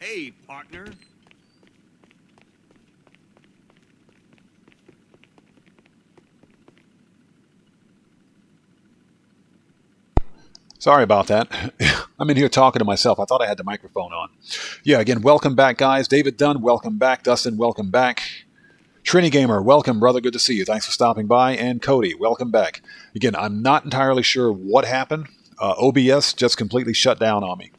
Hey, partner. Sorry about that. I'm in here talking to myself. I thought I had the microphone on. Yeah, again, welcome back, guys. David Dunn, welcome back. Dustin, welcome back. Trini Gamer, welcome, brother. Good to see you. Thanks for stopping by. And Cody, welcome back. Again, I'm not entirely sure what happened. OBS just completely shut down on me.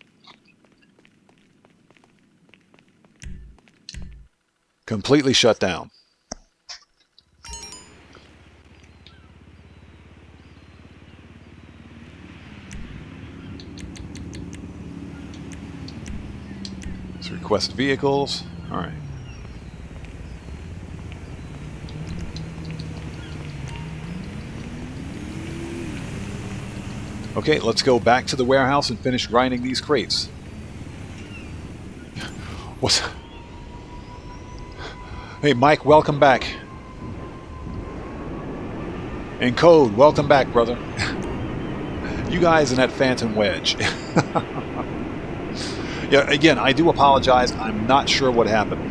Completely shut down. Let's request vehicles. All right. Okay, let's go back to the warehouse and finish grinding these crates. What's... Hey, Mike, welcome back. And Code, welcome back, brother. You guys in that Phantom Wedge. Yeah, again, I do apologize. I'm not sure what happened.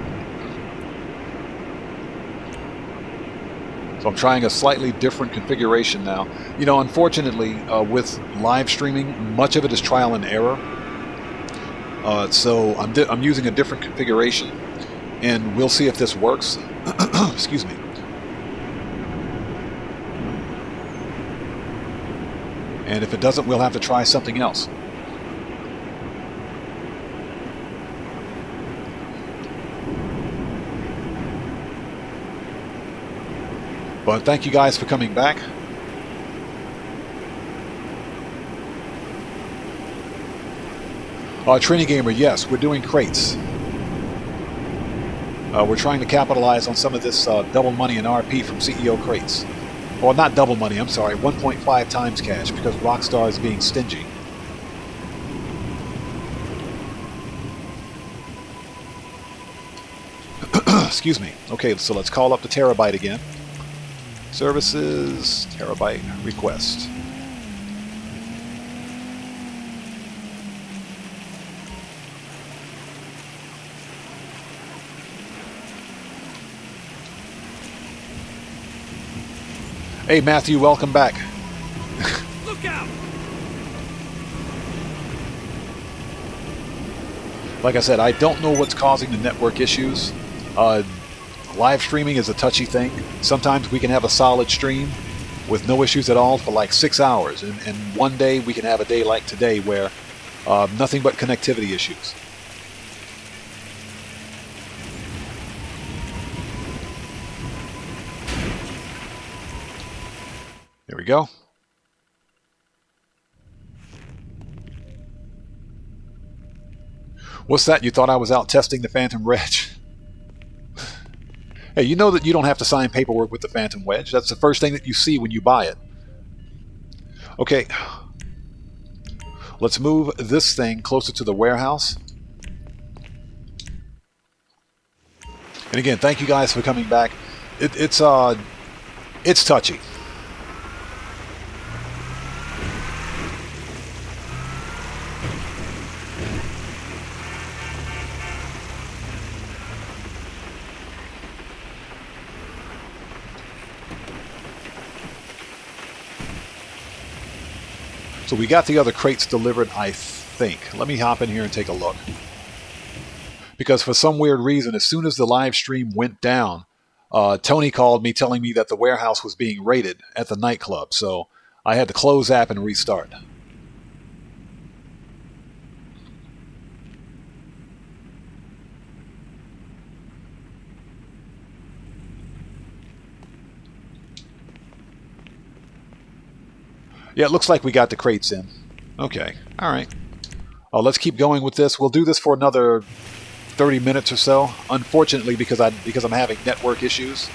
So I'm trying a slightly different configuration now. You know, unfortunately, with live streaming, much of it is trial and error. So I'm using a different configuration, and we'll see if this works. Excuse me. And if it doesn't, we'll have to try something else. But thank you guys for coming back. Trini Gamer, yes, we're doing crates. We're trying to capitalize on some of this double money in RP from CEO crates. Or not double money, I'm sorry, 1.5 times cash because Rockstar is being stingy. Excuse me. Okay, so let's call up the Terabyte again. Services, Terabyte, request. Hey Matthew, welcome back. Look out! Like I said, I don't know what's causing the network issues. Live streaming is a touchy thing. Sometimes we can have a solid stream with no issues at all for like 6 hours. And one day we can have a day like today where nothing but connectivity issues. There we go. What's that? You thought I was out testing the Phantom Wedge? Hey, you know that you don't have to sign paperwork with the Phantom Wedge. That's the first thing that you see when you buy it. Okay. Let's move this thing closer to the warehouse. And again, thank you guys for coming back. It's touchy. So we got the other crates delivered, I think. Let me hop in here and take a look. Because for some weird reason, as soon as the live stream went down, Tony called me telling me that the warehouse was being raided at the nightclub. So I had to close app and restart. Yeah, it looks like we got the crates in. Okay, all right. Let's keep going with this. We'll do this for another 30 minutes or so. Unfortunately, because I'm having network issues.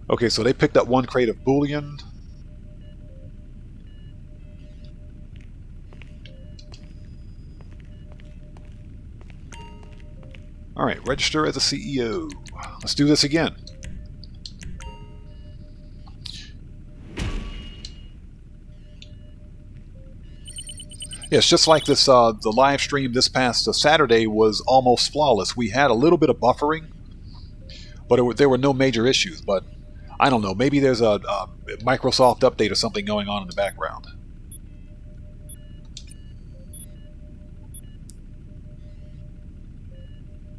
Okay, so they picked up one crate of bullion. All right, register as a CEO. Let's do this again. Yeah, it's just like this. The live stream this past Saturday was almost flawless. We had a little bit of buffering, but there were no major issues. But I don't know. Maybe there's a Microsoft update or something going on in the background.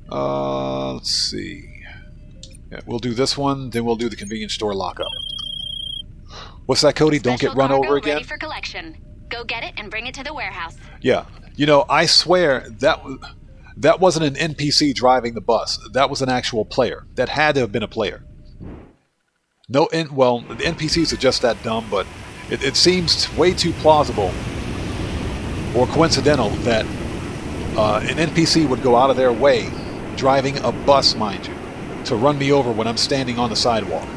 Let's see. Yeah, we'll do this one, then we'll do the convenience store lockup. What's that, Cody? Don't get run over again? Ready for collection. Go get it and bring it to the warehouse. Yeah. You know, I swear that wasn't an NPC driving the bus. That was an actual player. That had to have been a player. Well, the NPCs are just that dumb, but it seems way too plausible or coincidental that an NPC would go out of their way, driving a bus, mind you, to run me over when I'm standing on the sidewalk.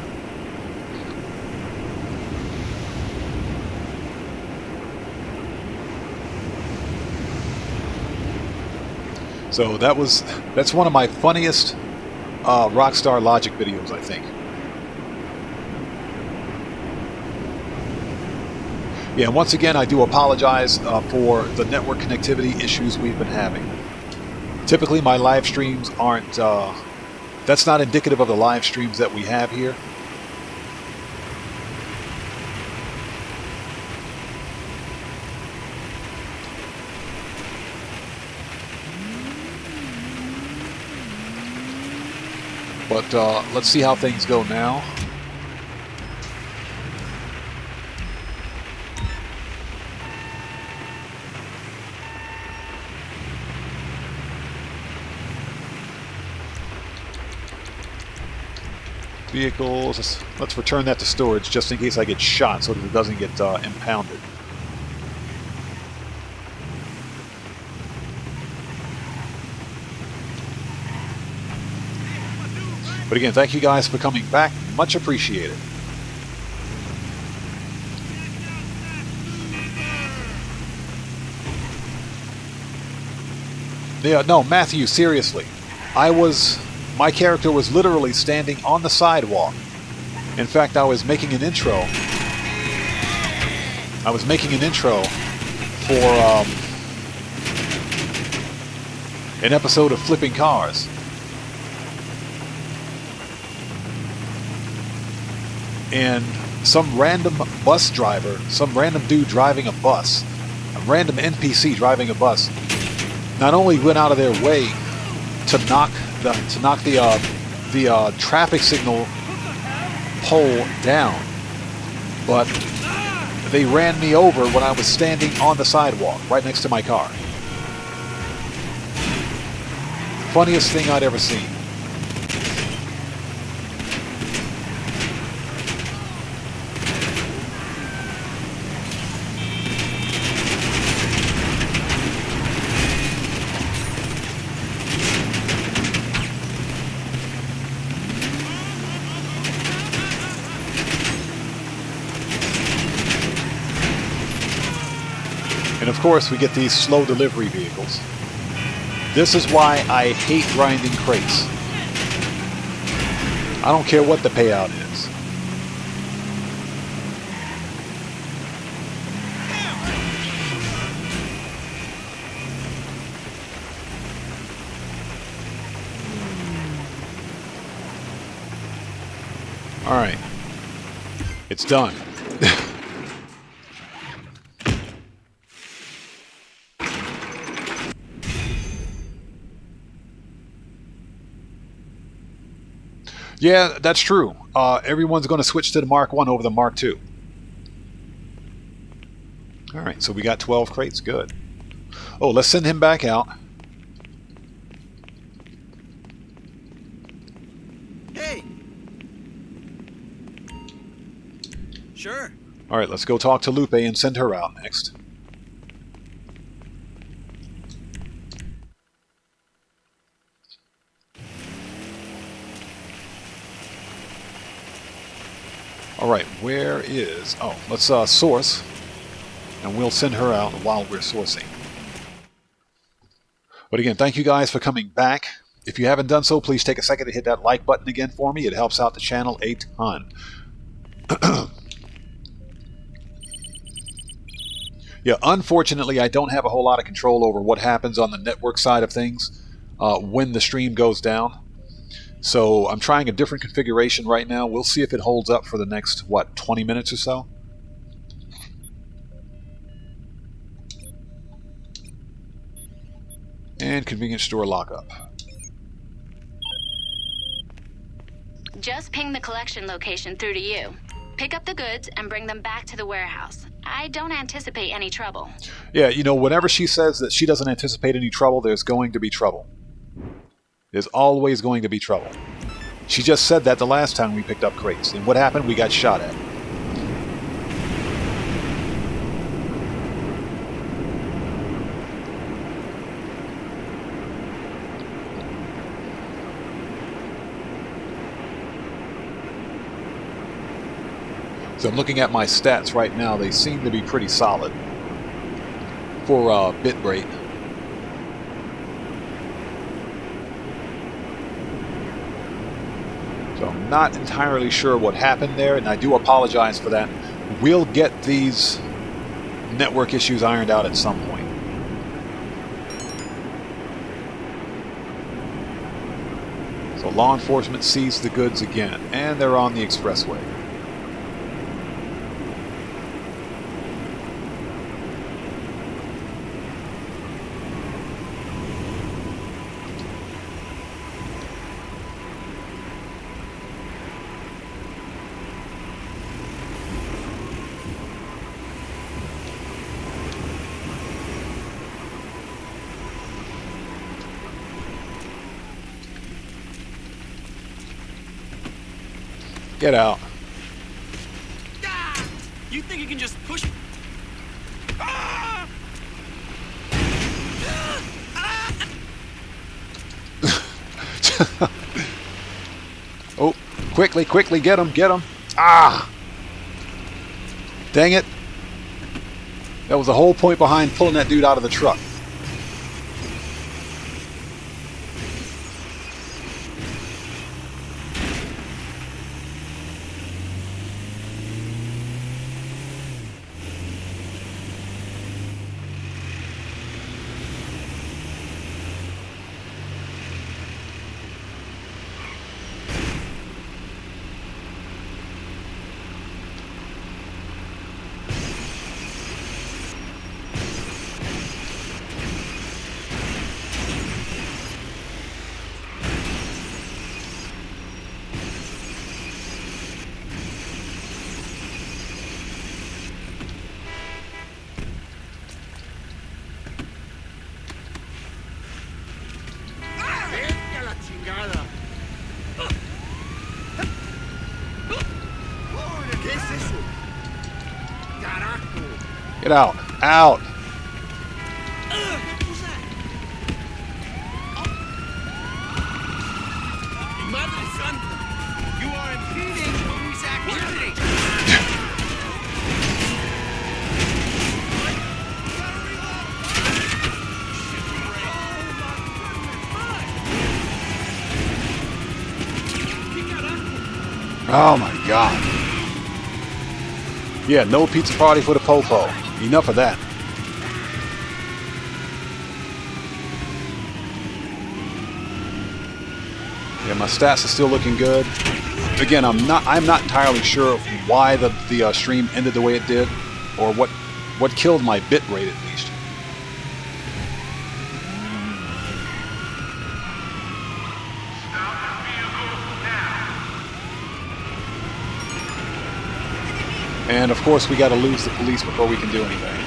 So that's one of my funniest Rockstar Logic videos, I think. Yeah, once again, I do apologize for the network connectivity issues we've been having. Typically, my live streams aren't... that's not indicative of the live streams that we have here. But let's see how things go now. Vehicles. Let's return that to storage just in case I get shot so that it doesn't get impounded. But again, thank you guys for coming back. Much appreciated. Yeah, no, Matthew, seriously. My character was literally standing on the sidewalk. In fact, I was making an intro. For an episode of Flipping Cars. And some random bus driver, some random dude driving a bus, a random NPC driving a bus, not only went out of their way to knock the traffic signal pole down, but they ran me over when I was standing on the sidewalk right next to my car. Funniest thing I'd ever seen. And of course, we get these slow delivery vehicles. This is why I hate grinding crates. I don't care what the payout is. All right. It's done. Yeah, that's true. Everyone's going to switch to the Mark 1 over the Mark 2. Alright, so we got 12 crates. Good. Oh, let's send him back out. Hey! Sure. Alright, let's go talk to Lupe and send her out next. Alright, where is... Oh, let's source. And we'll send her out while we're sourcing. But again, thank you guys for coming back. If you haven't done so, please take a second to hit that like button again for me. It helps out the channel a ton. Yeah, unfortunately, I don't have a whole lot of control over what happens on the network side of things when the stream goes down. So I'm trying a different configuration right now. We'll see if it holds up for the next, what, 20 minutes or so? And convenience store lockup. Just ping the collection location through to you. Pick up the goods and bring them back to the warehouse. I don't anticipate any trouble. Yeah, you know, whenever she says that she doesn't anticipate any trouble, there's going to be trouble. There's always going to be trouble. She just said that the last time we picked up crates. And what happened? We got shot at. So I'm looking at my stats right now. They seem to be pretty solid for bit rate. So I'm not entirely sure what happened there, and I do apologize for that. We'll get these network issues ironed out at some point. So law enforcement seized the goods again, and they're on the expressway. Get out. Ah! You think you can just push? Ah! Oh, quickly, quickly, get him, get him. Ah! Dang it. That was the whole point behind pulling that dude out of the truck. Get out. Out. Madre Santa, you are impeding police activity. Oh my God. Yeah, no pizza party for the popo. Enough of that. Yeah, my stats are still looking good. Again, I'm not entirely sure why the stream ended the way it did, or what killed my bit rate at least. And of course, we got to lose the police before we can do anything.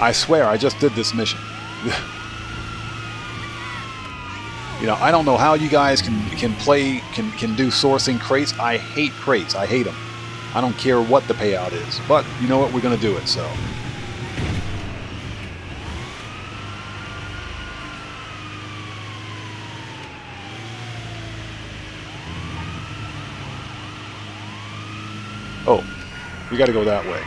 I swear, I just did this mission. You know, I don't know how you guys can do sourcing crates. I hate crates. I hate them. I don't care what the payout is. But you know what? We're going to do it, so. Oh, we got to go that way.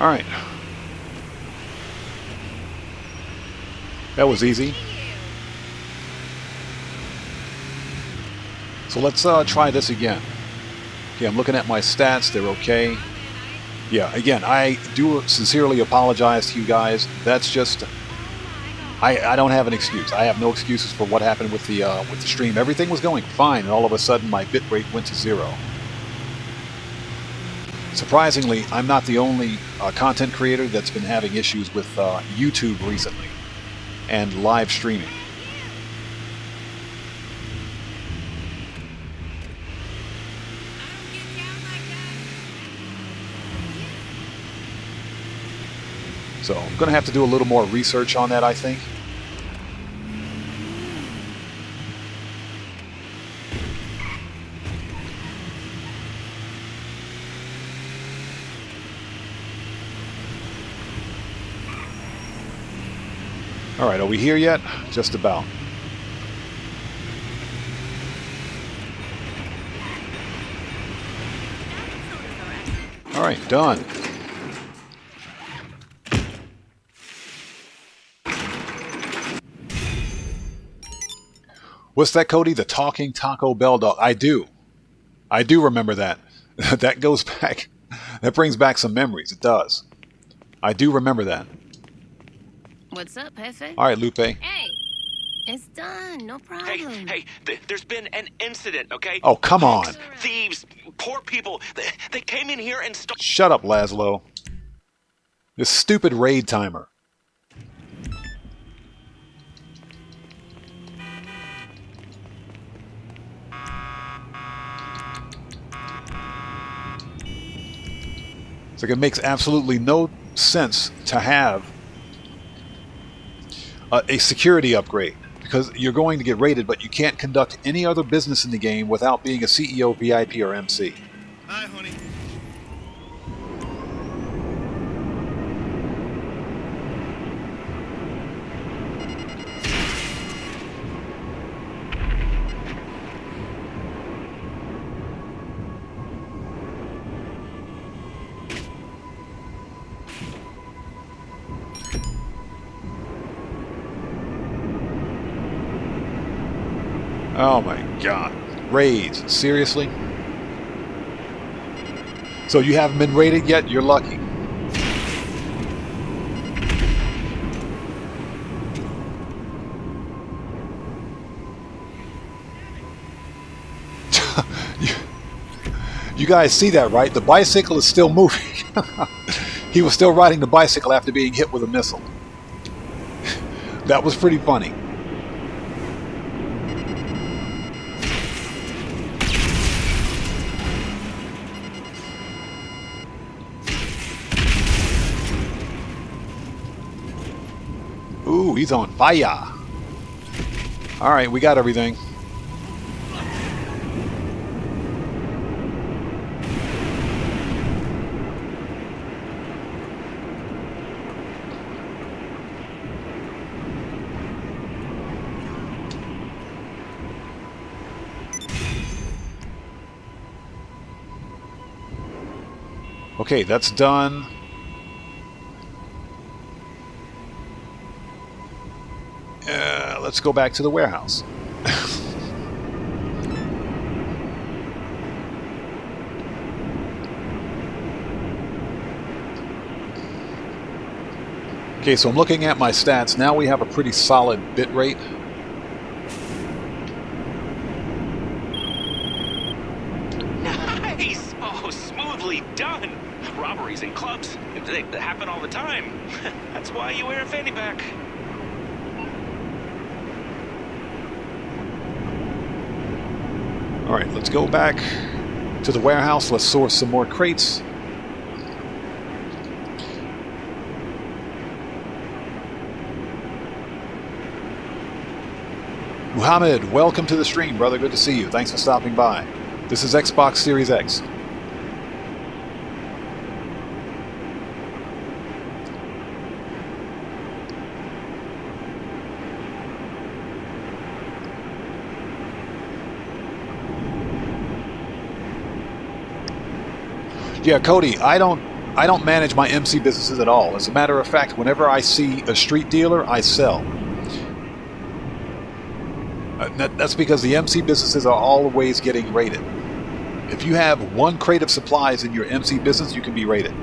All right. That was easy. So let's try this again. Okay, I'm looking at my stats. They're okay. Yeah, again, I do sincerely apologize to you guys. That's just... I don't have an excuse. I have no excuses for what happened with the stream. Everything was going fine, and all of a sudden my bitrate went to 0. Surprisingly, I'm not the only content creator that's been having issues with YouTube recently and live streaming. So I'm going to have to do a little more research on that, I think. All right, are we here yet? Just about. All right, done. What's that, Cody? The talking Taco Bell dog. I do remember that. That goes back. That brings back some memories. It does. I do remember that. What's up, Pefe? All right, Lupe. Hey, it's done. No problem. Hey, there's been an incident, okay? Oh, come on. Thieves, poor people, they came in here and stole... Shut up, Laszlo. This stupid raid timer. It's like it makes absolutely no sense to have a security upgrade, because you're going to get raided, but you can't conduct any other business in the game without being a CEO, VIP, or MC. Hi, honey. Oh my god. Raids. Seriously? So you haven't been raided yet? You're lucky. You guys see that, right? The bicycle is still moving. He was still riding the bicycle after being hit with a missile. That was pretty funny. Ooh, he's on fire. Alright, we got everything. Okay, that's done. Let's go back to the warehouse. Okay, so I'm looking at my stats. Now we have a pretty solid bit rate. Nice! Oh, smoothly done. Robberies in clubs, they happen all the time. That's why you wear a fanny pack. Alright, let's go back to the warehouse. Let's source some more crates. Muhammad, welcome to the stream, brother. Good to see you. Thanks for stopping by. This is Xbox Series X. Yeah, Cody, I don't I don't manage my MC businesses at all. As a matter of fact, whenever I see a street dealer, I sell. That's because the MC businesses are always getting raided. If you have one crate of supplies in your MC business, you can be raided.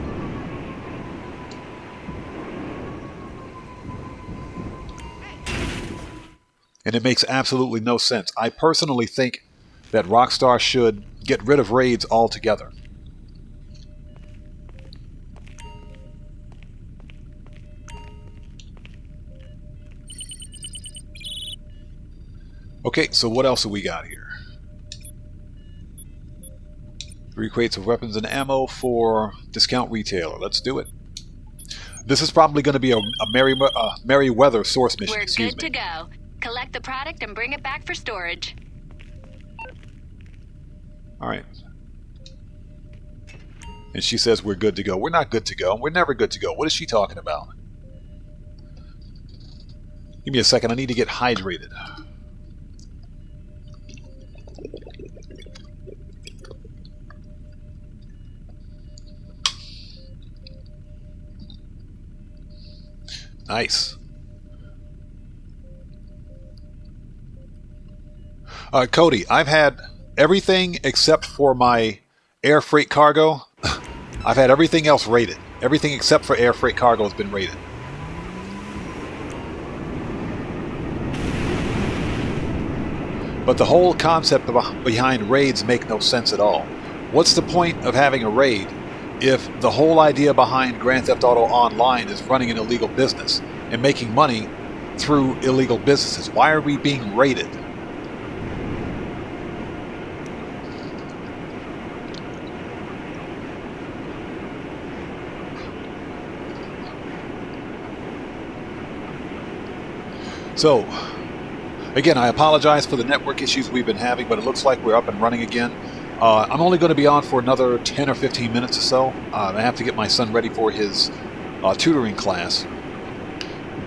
And it makes absolutely no sense. I personally think that Rockstar should get rid of raids altogether. Okay, so what else have we got here? 3 crates of weapons and ammo for discount retailer. Let's do it. This is probably going to be a Merryweather source mission. We're good to go. Collect the product and bring it back for storage. All right. And she says we're good to go. We're not good to go. We're never good to go. What is she talking about? Give me a second. I need to get hydrated. Nice. Cody, I've had everything except for my air freight cargo. I've had everything else rated. Everything except for air freight cargo has been rated. But the whole concept behind raids make no sense at all. What's the point of having a raid if the whole idea behind Grand Theft Auto Online is running an illegal business and making money through illegal businesses? Why are we being raided? So, again, I apologize for the network issues we've been having, but it looks like we're up and running again. I'm only going to be on for another 10 or 15 minutes or so. I have to get my son ready for his tutoring class.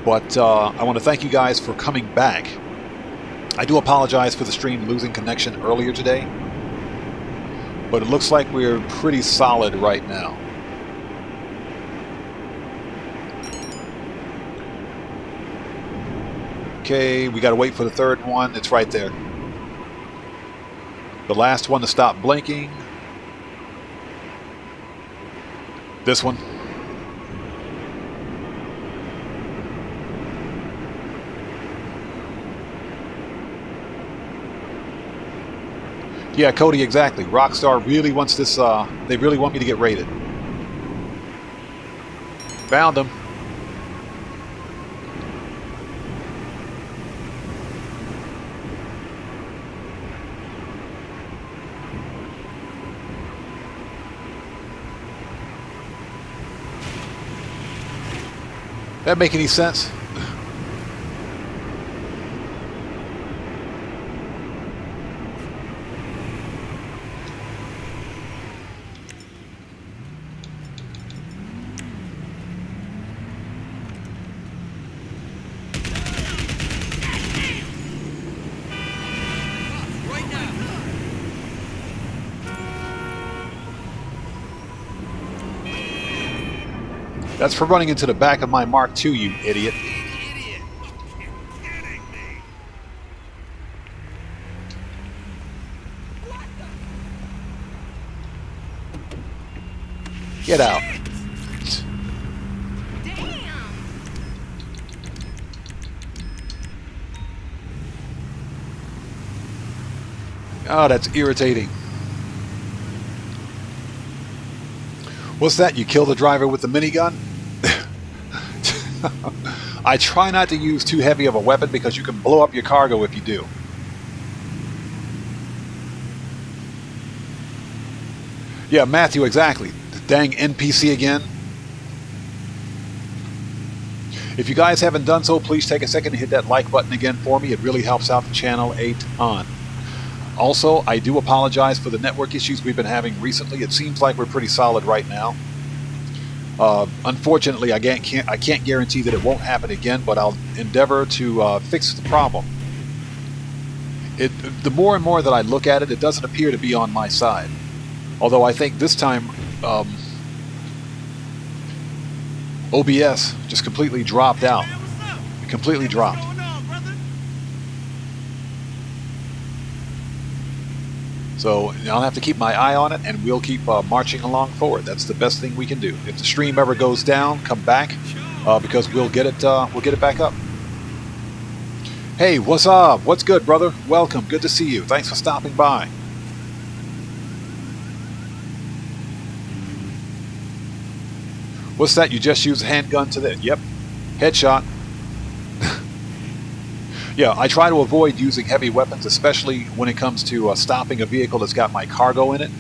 But I want to thank you guys for coming back. I do apologize for the stream losing connection earlier today, but it looks like we're pretty solid right now. Okay, we got to wait for the third one. It's right there. The last one to stop blinking. This one. Yeah, Cody, exactly. Rockstar really wants this, they really want me to get raided. Found him. That make any sense? That's for running into the back of my Mark II, you idiot. Get out. Oh, that's irritating. What's that? You kill the driver with the minigun? I try not to use too heavy of a weapon because you can blow up your cargo if you do. Yeah, Matthew, exactly. The dang NPC again. If you guys haven't done so, please take a second to hit that like button again for me. It really helps out the channel a ton. Also, I do apologize for the network issues we've been having recently. It seems like we're pretty solid right now. Unfortunately, I can't guarantee that it won't happen again, but I'll endeavor to fix the problem. The more and more that I look at it, it doesn't appear to be on my side. Although I think this time OBS just completely dropped out. It completely dropped. So I'll have to keep my eye on it, and we'll keep marching along forward. That's the best thing we can do. If the stream ever goes down, come back, because we'll get it back up. Hey, what's up? What's good, brother? Welcome. Good to see you. Thanks for stopping by. What's that? You just used a handgun to the... Yep. Headshot. Yeah, I try to avoid using heavy weapons, especially when it comes to stopping a vehicle that's got my cargo in it,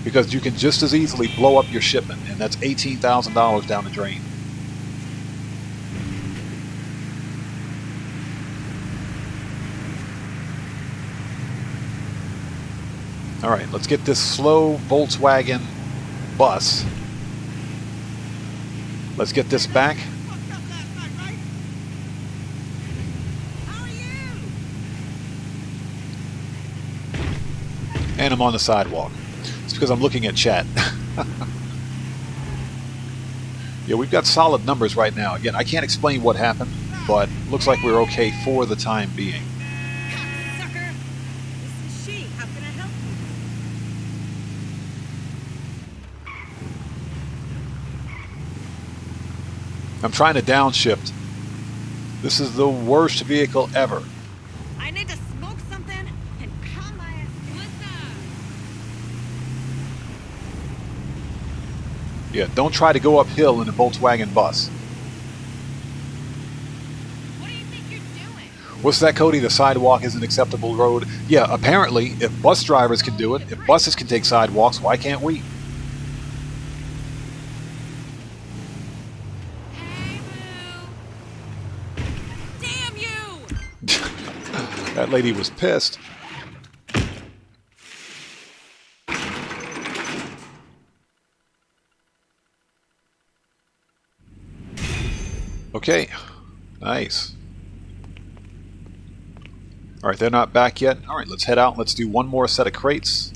because you can just as easily blow up your shipment, and that's $18,000 down the drain. All right, let's get this slow Volkswagen bus. Let's get this back. And I'm on the sidewalk. It's because I'm looking at chat. Yeah, we've got solid numbers right now. Again, I can't explain what happened, but looks like we're okay for the time being. Sucker! This is she. How can I help you? I'm trying to downshift. This is the worst vehicle ever. I need to smoke something and calm my ass. What's up? Yeah, don't try to go uphill in a Volkswagen bus. What do you think you're doing? What's that, Cody? The sidewalk is an acceptable road. Yeah, apparently, if bus drivers can do it, if buses can take sidewalks, why can't we? Damn you! That lady was pissed. Okay, nice. All right, they're not back yet. All right, let's head out. Let's do one more set of crates.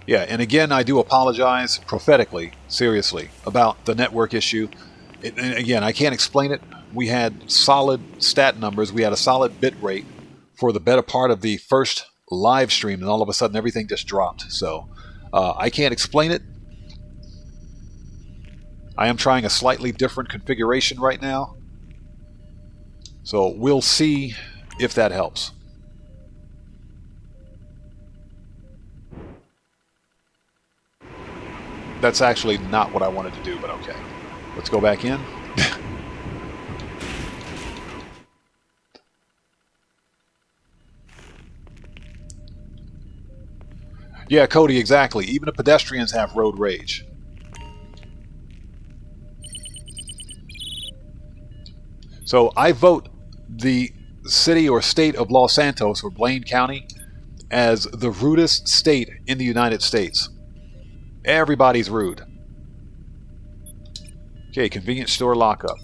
Yeah, and again, I do apologize prophetically, seriously, about the network issue. And again, I can't explain it. We had solid stat numbers. We had a solid bit rate for the better part of the first live stream, and all of a sudden everything just dropped. So I can't explain it. I am trying a slightly different configuration right now. So we'll see if that helps. That's actually not what I wanted to do, but okay. Let's go back in. Yeah, Cody, exactly. Even the pedestrians have road rage. So I vote the city or state of Los Santos, or Blaine County, as the rudest state in the United States. Everybody's rude. Okay, convenience store lockup.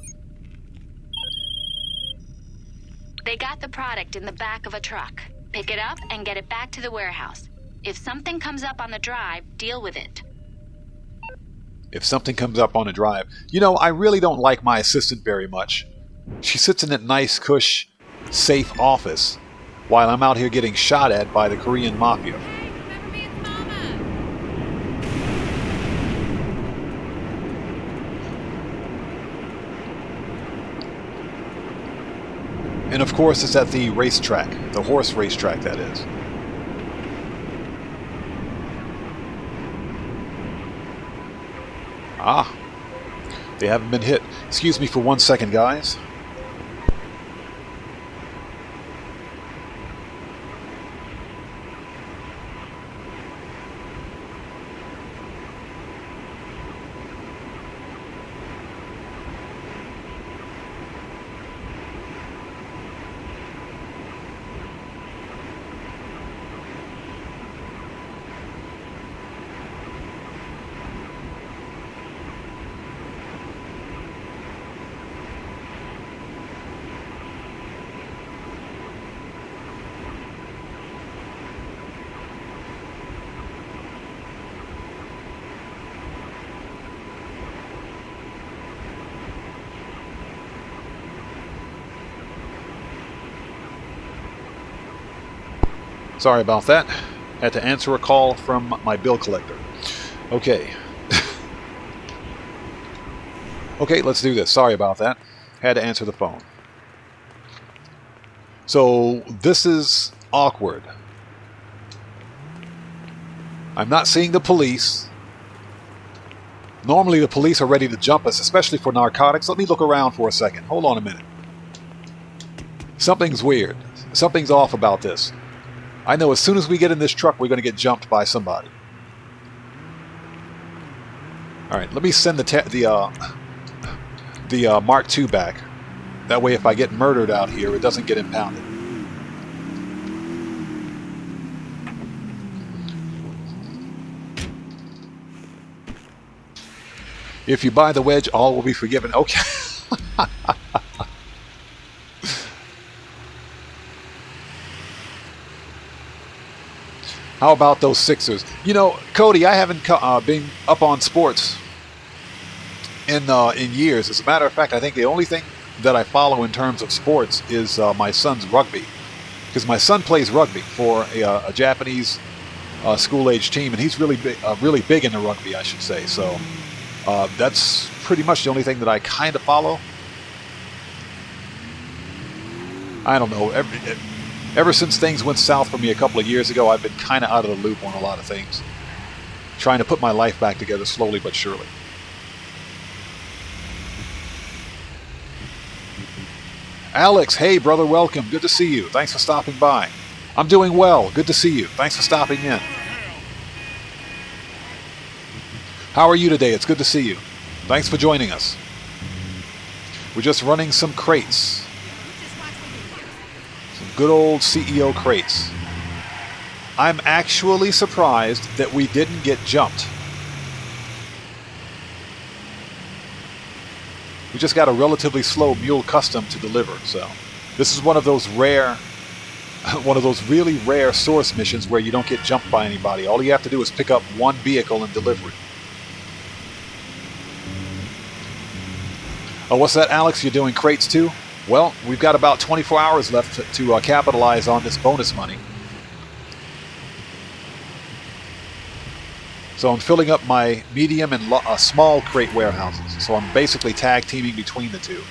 They got the product in the back of a truck. Pick it up and get it back to the warehouse. If something comes up on the drive, deal with it. If something comes up on a drive. You know, I really don't like my assistant very much. She sits in that nice, cush, safe office while I'm out here getting shot at by the Korean mafia. Hey, remember me? It's Mama. And of course, it's at the racetrack, the horse racetrack, that is. Ah, they haven't been hit. Excuse me for 1 second, guys. Sorry about that. Had to answer a call from my bill collector. Okay. Okay, let's do this. Sorry about that. Had to answer the phone. So, this is awkward. I'm not seeing the police. Normally the police are ready to jump us, especially for narcotics. Let me look around for a second. Hold on a minute. Something's weird. Something's off about this. I know as soon as we get in this truck, we're going to get jumped by somebody. Alright, let me send the Mark II back. That way if I get murdered out here, it doesn't get impounded. If you buy the wedge, all will be forgiven. Okay. How about those Sixers? You know, Cody, I haven't been up on sports in years. As a matter of fact, I think the only thing that I follow in terms of sports is my son's rugby. Because my son plays rugby for a Japanese school-age team, and he's really big into rugby, I should say. So that's pretty much the only thing that I kind of follow. I don't know. Ever since things went south for me a couple of years ago, I've been kind of out of the loop on a lot of things. Trying to put my life back together slowly but surely. Alex, hey brother, welcome. Good to see you. Thanks for stopping by. I'm doing well. Good to see you. Thanks for stopping in. How are you today? It's good to see you. Thanks for joining us. We're just running some crates. Some good old CEO crates. I'm actually surprised that we didn't get jumped. We just got a relatively slow mule custom to deliver, so this is one of those really rare source missions where you don't get jumped by anybody. All you have to do is pick up one vehicle and deliver it. Oh, what's that, Alex? You're doing crates too? Well, we've got about 24 hours left to capitalize on this bonus money. So I'm filling up my medium and small crate warehouses. So I'm basically tag teaming between the two.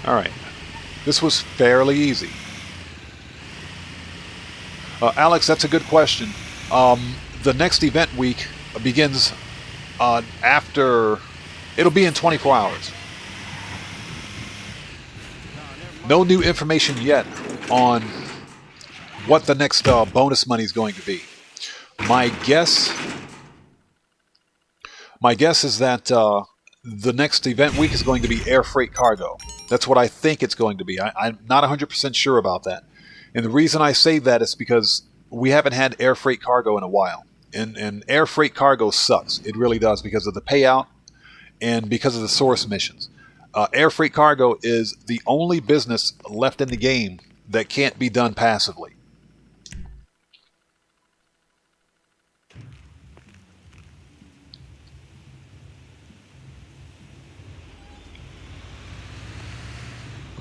All right. This was fairly easy. Alex, that's a good question. The next event week begins after... It'll be in 24 hours. No new information yet on what the next bonus money is going to be. My guess is that the next event week is going to be air freight cargo. That's what I think it's going to be. I'm not 100% sure about that. And the reason I say that is because we haven't had air freight cargo in a while. And air freight cargo sucks. It really does, because of the payout and because of the source missions. Air freight cargo is the only business left in the game that can't be done passively.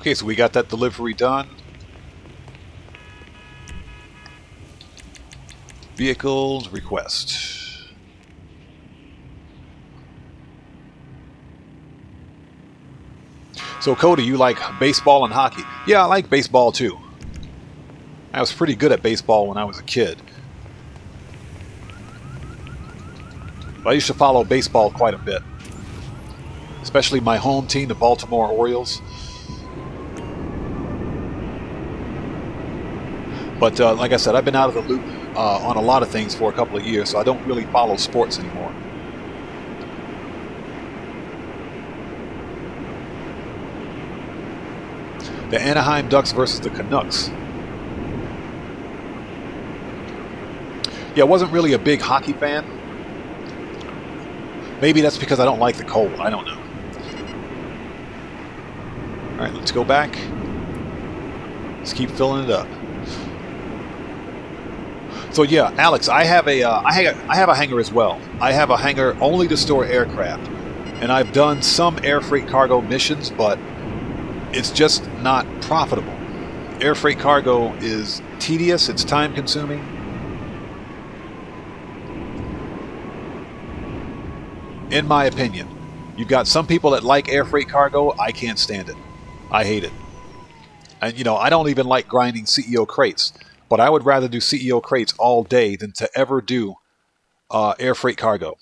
Okay, so we got that delivery done. Vehicles, request. So Cody, you like baseball and hockey? Yeah, I like baseball too. I was pretty good at baseball when I was a kid. I used to follow baseball quite a bit. Especially my home team, the Baltimore Orioles. But like I said, I've been out of the loop on a lot of things for a couple of years, so I don't really follow sports anymore. The Anaheim Ducks versus the Canucks. Yeah, I wasn't really a big hockey fan. Maybe that's because I don't like the cold. I don't know. All right, let's go back. Let's keep filling it up. So yeah, Alex, I have a hangar as well. I have a hangar only to store aircraft, and I've done some air freight cargo missions, but it's just not profitable. Air freight cargo is tedious. It's time consuming. In my opinion, you've got some people that like air freight cargo. I can't stand it. I hate it. And you know, I don't even like grinding CEO crates. But I would rather do CEO crates all day than to ever do air freight cargo.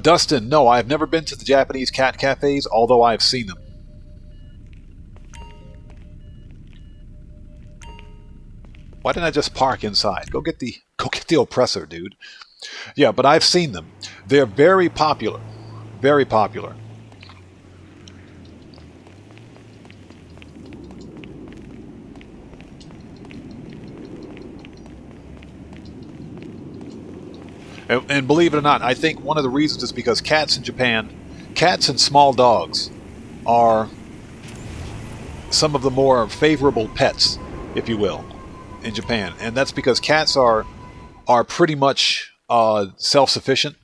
Dustin, no, I've never been to the Japanese cat cafes, although I've seen them. Why didn't I just park inside? Go get the oppressor, dude. Yeah, but I've seen them. They're very popular. Very popular. And believe it or not, I think one of the reasons is because cats in Japan, cats and small dogs are some of the more favorable pets, if you will, in Japan. And that's because cats are pretty much self-sufficient.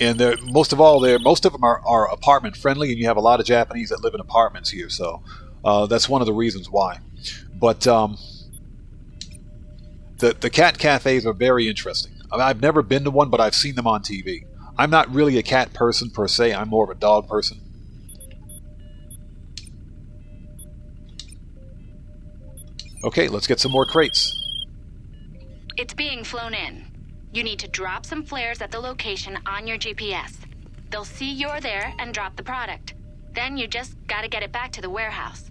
And most of them are apartment friendly, and you have a lot of Japanese that live in apartments here, so that's one of the reasons why. But the cat cafes are very interesting. I mean, I've never been to one, but I've seen them on TV. I'm not really a cat person per se. I'm more of a dog person. Okay, let's get some more crates. It's being flown in. You need to drop some flares at the location on your GPS. They'll see you're there and drop the product. Then you just gotta get it back to the warehouse.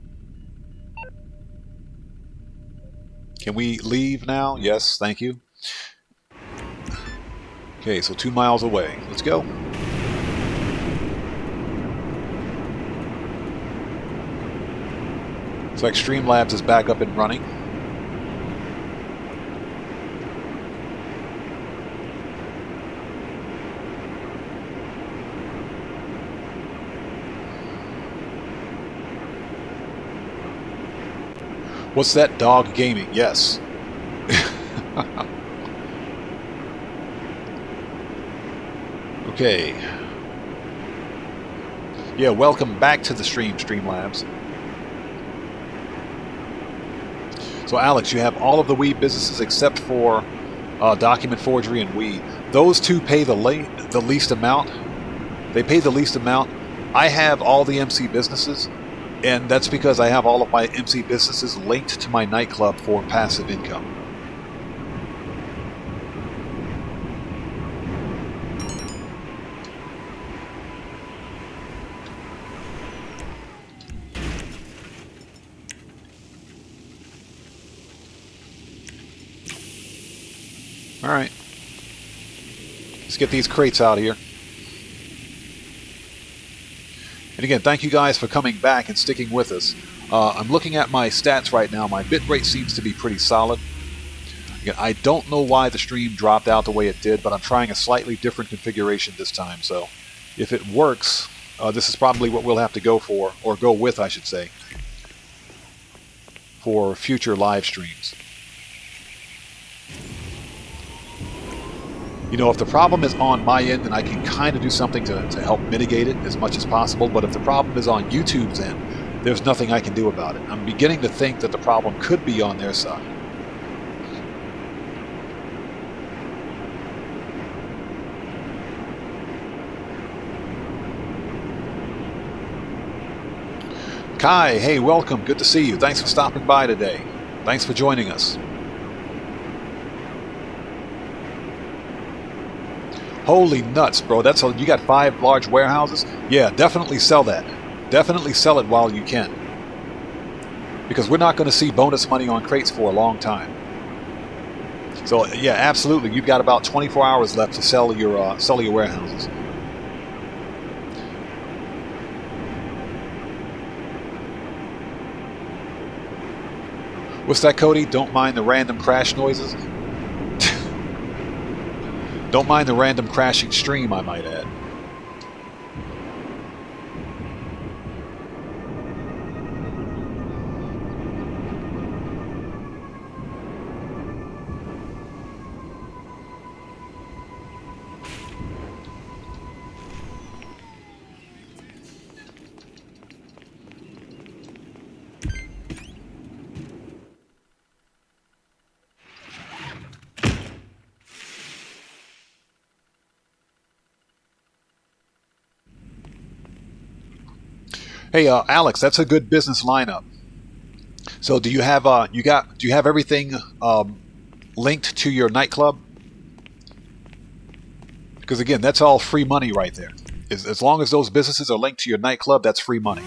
Can we leave now? Yes, thank you. Okay, so 2 miles away. Let's go. Looks like Streamlabs is back up and running. What's that? Dog gaming? Yes. Okay. Yeah, welcome back to the stream, Streamlabs. So Alex, you have all of the Weed businesses except for Document Forgery and Weed. Those two pay the least amount. They pay the least amount. I have all the MC businesses. And that's because I have all of my MC businesses linked to my nightclub for passive income. All right. Let's get these crates out of here. And again, thank you guys for coming back and sticking with us. I'm looking at my stats right now. My bitrate seems to be pretty solid. Again, I don't know why the stream dropped out the way it did, but I'm trying a slightly different configuration this time. So if it works, this is probably what we'll have to go for, or go with, I should say, for future live streams. You know, if the problem is on my end, then I can kind of do something to help mitigate it as much as possible. But if the problem is on YouTube's end, there's nothing I can do about it. I'm beginning to think that the problem could be on their side. Kai, hey, welcome. Good to see you. Thanks for stopping by today. Thanks for joining us. Holy nuts, bro. You got 5 large warehouses? Yeah, definitely sell that. Definitely sell it while you can. Because we're not going to see bonus money on crates for a long time. So, yeah, absolutely. You've got about 24 hours left to sell your warehouses. What's that, Cody? Don't mind the random crash noises? Don't mind the random crashing stream, I might add. Hey, Alex, that's a good business lineup. So, do you have do you have everything linked to your nightclub? Because again, that's all free money right there. As long as those businesses are linked to your nightclub, that's free money.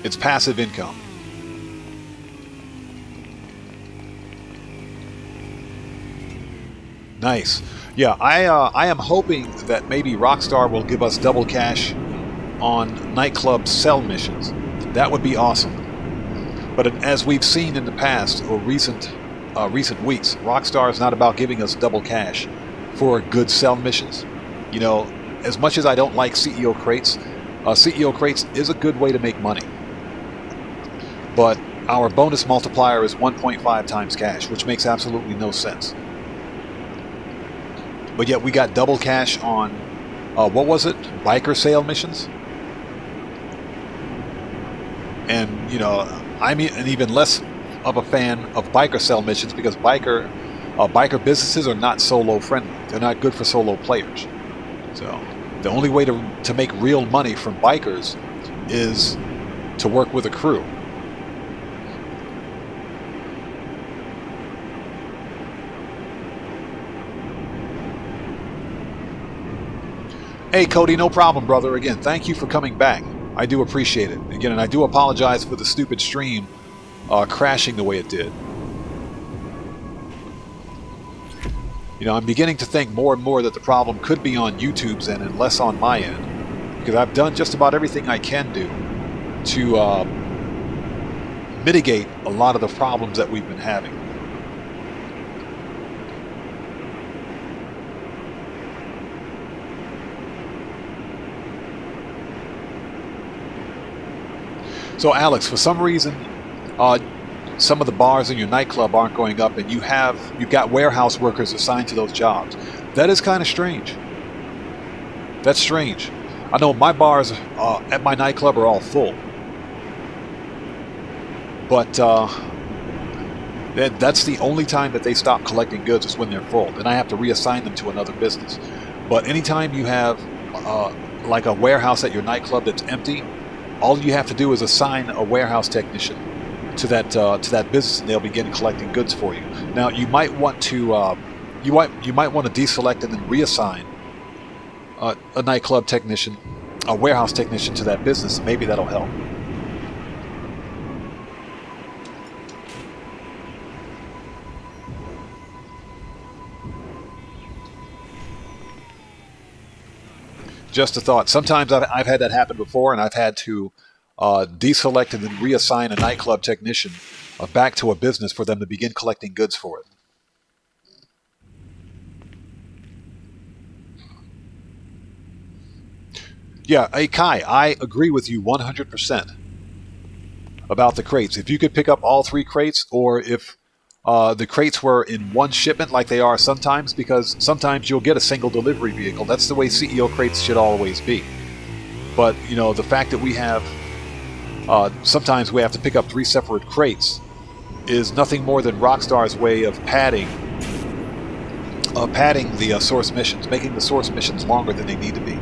It's passive income. Nice. Yeah, I am hoping that maybe Rockstar will give us double cash on nightclub sell missions. That would be awesome. But as we've seen in the past or recent weeks, Rockstar is not about giving us double cash for good sell missions. You know, as much as I don't like CEO crates, CEO crates is a good way to make money. But our bonus multiplier is 1.5 times cash, which makes absolutely no sense. But yet we got double cash on, what was it? Biker sale missions? And, you know, I'm an even less of a fan of biker sell missions because biker businesses are not solo friendly. They're not good for solo players. So the only way to make real money from bikers is to work with a crew. Hey, Cody, no problem, brother. Again, thank you for coming back. I do appreciate it. Again, and I do apologize for the stupid stream crashing the way it did. You know, I'm beginning to think more and more that the problem could be on YouTube's end and less on my end. Because I've done just about everything I can do to mitigate a lot of the problems that we've been having. So Alex, for some reason, some of the bars in your nightclub aren't going up, and you've got warehouse workers assigned to those jobs. That is kind of strange. That's strange. I know my bars at my nightclub are all full, but that's the only time that they stop collecting goods is when they're full. Then I have to reassign them to another business. But anytime you have like a warehouse at your nightclub that's empty, all you have to do is assign a warehouse technician to that business, and they'll begin collecting goods for you. Now, you might want to you might want to deselect and then reassign a nightclub technician, a warehouse technician to that business. Maybe that'll help. Just a thought. Sometimes I've had that happen before, and I've had to deselect and then reassign a nightclub technician back to a business for them to begin collecting goods for it. Yeah, hey Kai, I agree with you 100% about the crates. If you could pick up all 3 crates, or if the crates were in one shipment like they are sometimes, because sometimes you'll get a single delivery vehicle. That's the way CEO crates should always be. But, you know, the fact that we have, sometimes we have to pick up 3 separate crates is nothing more than Rockstar's way of padding the source missions, making the source missions longer than they need to be.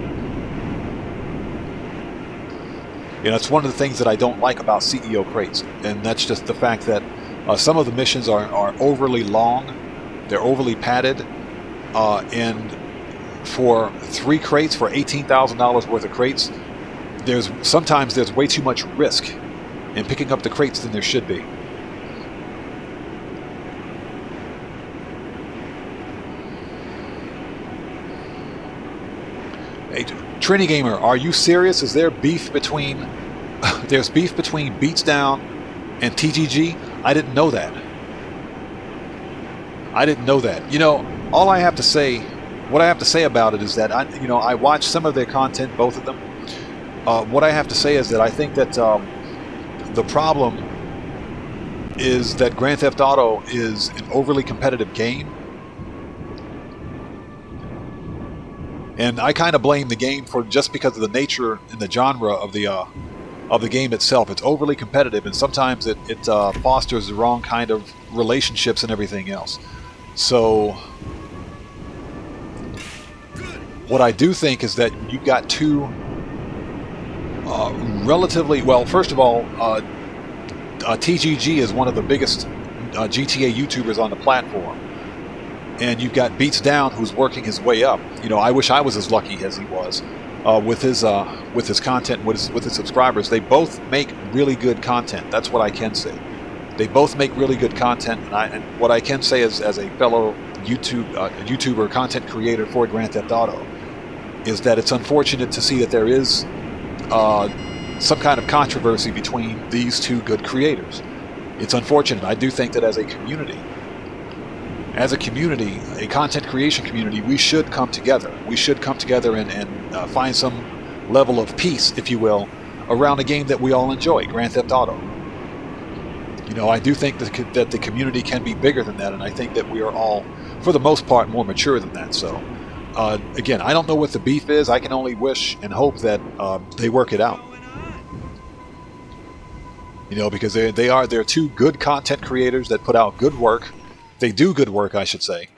You know, it's one of the things that I don't like about CEO crates, and that's just the fact that some of the missions are overly long, they're overly padded, and for 3 crates, for $18,000 worth of crates, sometimes there's way too much risk in picking up the crates than there should be. Hey, Trini Gamer, are you serious? Is there beef between there's beef between Beats Down and TGG? I didn't know that. I didn't know that. You know, all I have to say, what I have to say about it is that I watched some of their content, both of them. What I have to say is that I think that the problem is that Grand Theft Auto is an overly competitive game. And I kind of blame the game for just because of the nature and the genre of the game itself. It's overly competitive, and sometimes it fosters the wrong kind of relationships and everything else. So what I do think is that you've got two relatively, well, first of all, TGG is one of the biggest GTA YouTubers on the platform. And you've got Beats Down, who's working his way up. You know, I wish I was as lucky as he was with his content, with his subscribers. They both make really good content. That's what I can say. They both make really good content, and what I can say is, as a fellow YouTuber, content creator for Grand Theft Auto, is that it's unfortunate to see that there is some kind of controversy between these two good creators. It's unfortunate. I do think that as a community, a content creation community, we should come together. We should come together and find some level of peace, if you will, around a game that we all enjoy, Grand Theft Auto. You know, I do think that the community can be bigger than that, and I think that we are all, for the most part, more mature than that. So, again, I don't know what the beef is. I can only wish and hope that they work it out. You know, because they're two good content creators that put out good work. They do good work, I should say.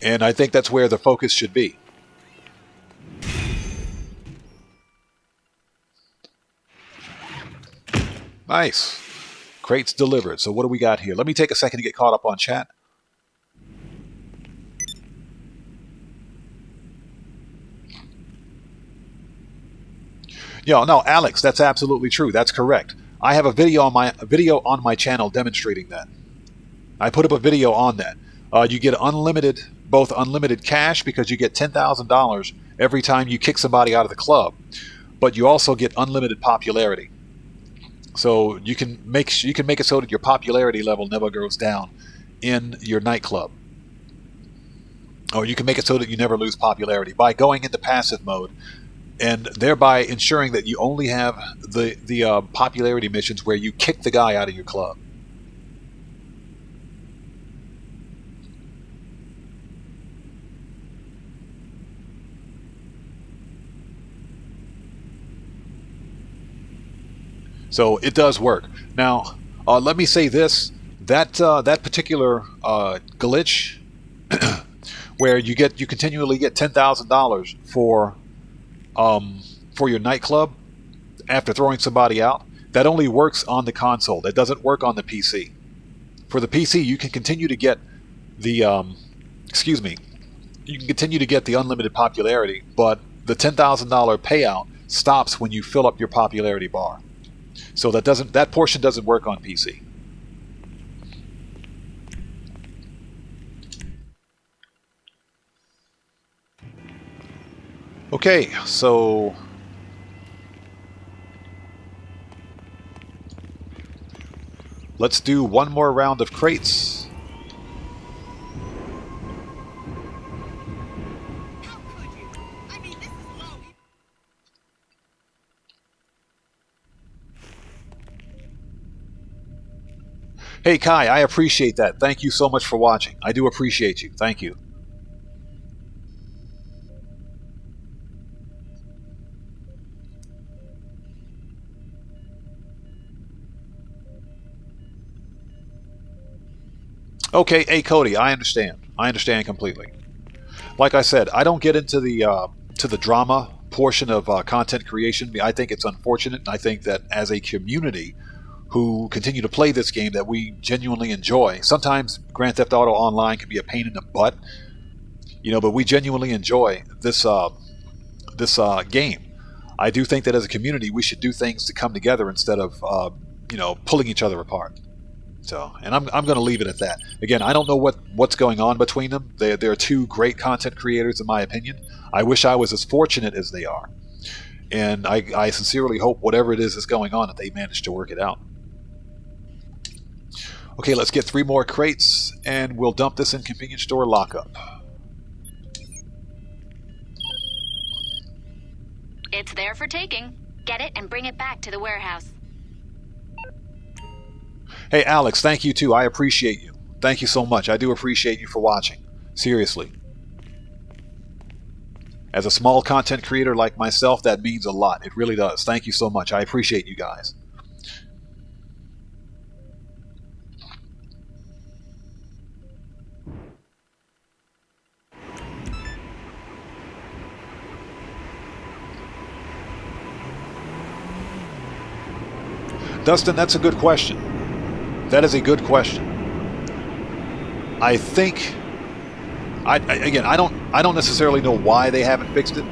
And I think that's where the focus should be. Nice. Crates delivered. So what do we got here? Let me take a second to get caught up on chat. Yo, no, Alex, that's absolutely true. That's correct. I have a video on my channel demonstrating that. I put up a video on that. You get both unlimited cash, because you get $10,000 every time you kick somebody out of the club, but you also get unlimited popularity. So you can make it so that your popularity level never goes down in your nightclub, or you can make it so that you never lose popularity by going into passive mode, and thereby ensuring that you only have the popularity missions where you kick the guy out of your club. So it does work. Now, let me say this: that particular glitch, where you continually get $10,000 for your nightclub after throwing somebody out, that only works on the console. That doesn't work on the PC. For the PC, you can continue to get the you can continue to get the unlimited popularity, but the $10,000 payout stops when you fill up your popularity bar. So that portion doesn't work on PC. Okay, so let's do one more round of crates. How could you? I mean, this is low. Hey Kai, I appreciate that. Thank you so much for watching. I do appreciate you. Thank you. Okay, hey Cody, I understand. I understand completely. Like I said, I don't get into the drama portion of content creation. I think it's unfortunate, and I think that as a community who continue to play this game that we genuinely enjoy. Sometimes Grand Theft Auto Online can be a pain in the butt, you know, but we genuinely enjoy this game. I do think that as a community we should do things to come together instead of pulling each other apart. So, and I'm going to leave it at that. Again, I don't know what's going on between them. They're two great content creators in my opinion. I wish I was as fortunate as they are. And I sincerely hope whatever it is that's going on that they manage to work it out. Okay, let's get 3 more crates, and we'll dump this in convenience store lockup. It's there for taking. Get it and bring it back to the warehouse. Hey, Alex, thank you too. I appreciate you. Thank you so much. I do appreciate you for watching. Seriously. As a small content creator like myself, that means a lot. It really does. Thank you so much. I appreciate you guys. Dustin, that's a good question. That is a good question. I think, again, I don't necessarily know why they haven't fixed it,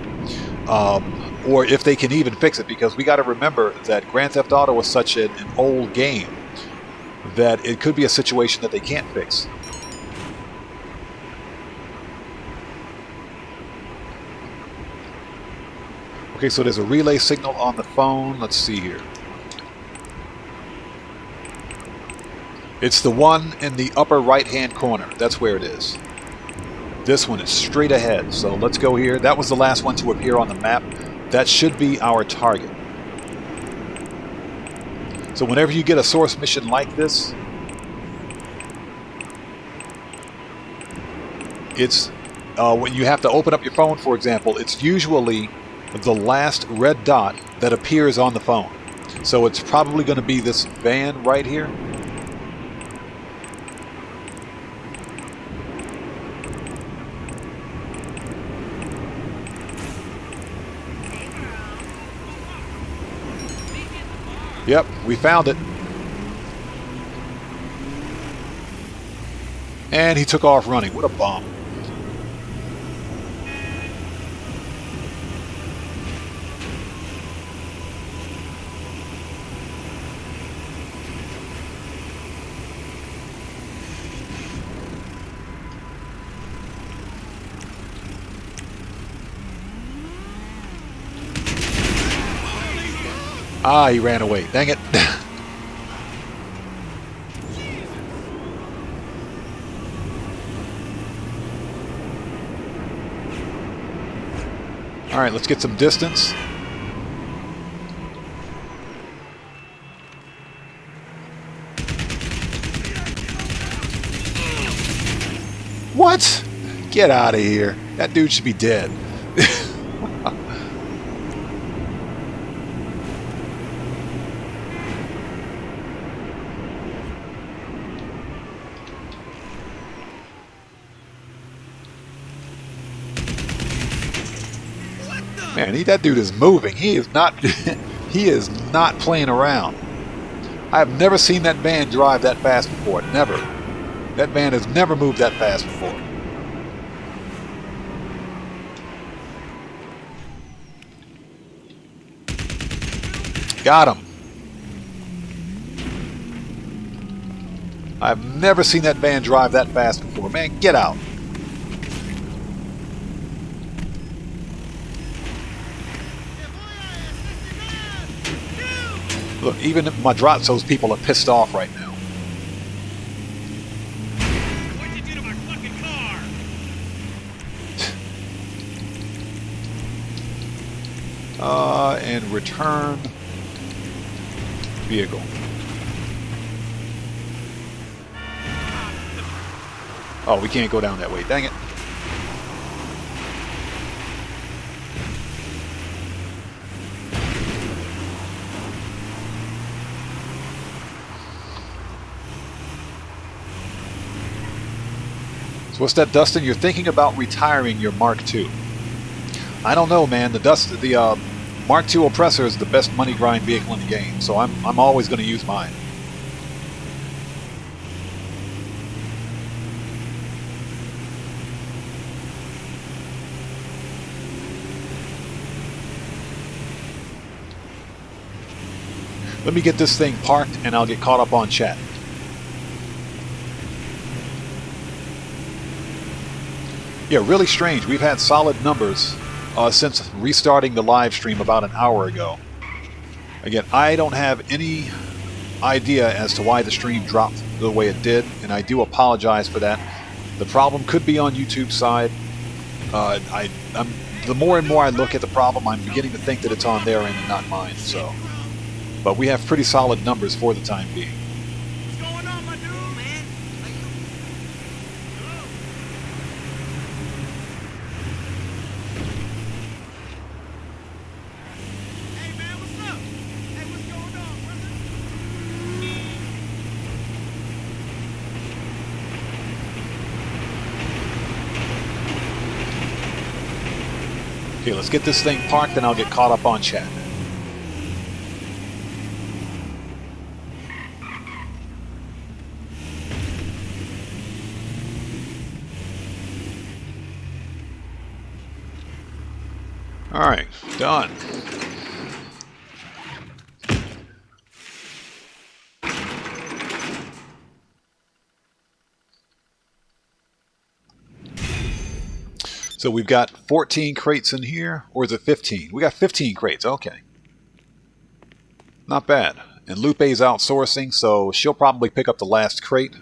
or if they can even fix it, because we got to remember that Grand Theft Auto was such an old game that it could be a situation that they can't fix. Okay, so there's a relay signal on the phone. Let's see here. It's the one in the upper right-hand corner. That's where it is. This one is straight ahead. So let's go here. That was the last one to appear on the map. That should be our target. So whenever you get a source mission like this, it's when you have to open up your phone, for example, it's usually the last red dot that appears on the phone. So it's probably going to be this van right here. Yep, we found it. And he took off running. What a bum. Ah, he ran away. Dang it. All right, let's get some distance. What? Get out of here. That dude should be dead. Man, that dude is moving. He is not he is not playing around. I have never seen that van drive that fast before. Never. That van has never moved that fast before. Got him. I've never seen that van drive that fast before. Man, get out. Look, even Madrazzo's people are pissed off right now. What'd you do to my fucking car? And return vehicle. Oh, we can't go down that way. Dang it. So what's that, Dustin? You're thinking about retiring your Mark II. I don't know, man. The Mark II Oppressor is the best money grind vehicle in the game, so I'm always going to use mine. Let me get this thing parked and I'll get caught up on chat. Yeah, really strange. We've had solid numbers since restarting the live stream about an hour ago. Again, I don't have any idea as to why the stream dropped the way it did, and I do apologize for that. The problem could be on YouTube's side. The more and more I look at the problem, I'm beginning to think that it's on their end and not mine. So, but we have pretty solid numbers for the time being. What's going on, my dude, man? Hey, man, what's up? Hey, what's going on, brother? Okay, let's get this thing parked and I'll get caught up on chat. Alright, done. So we've got 14 crates in here, or is it 15? We got 15 crates, okay. Not bad. And Lupe's outsourcing, so she'll probably pick up the last crate.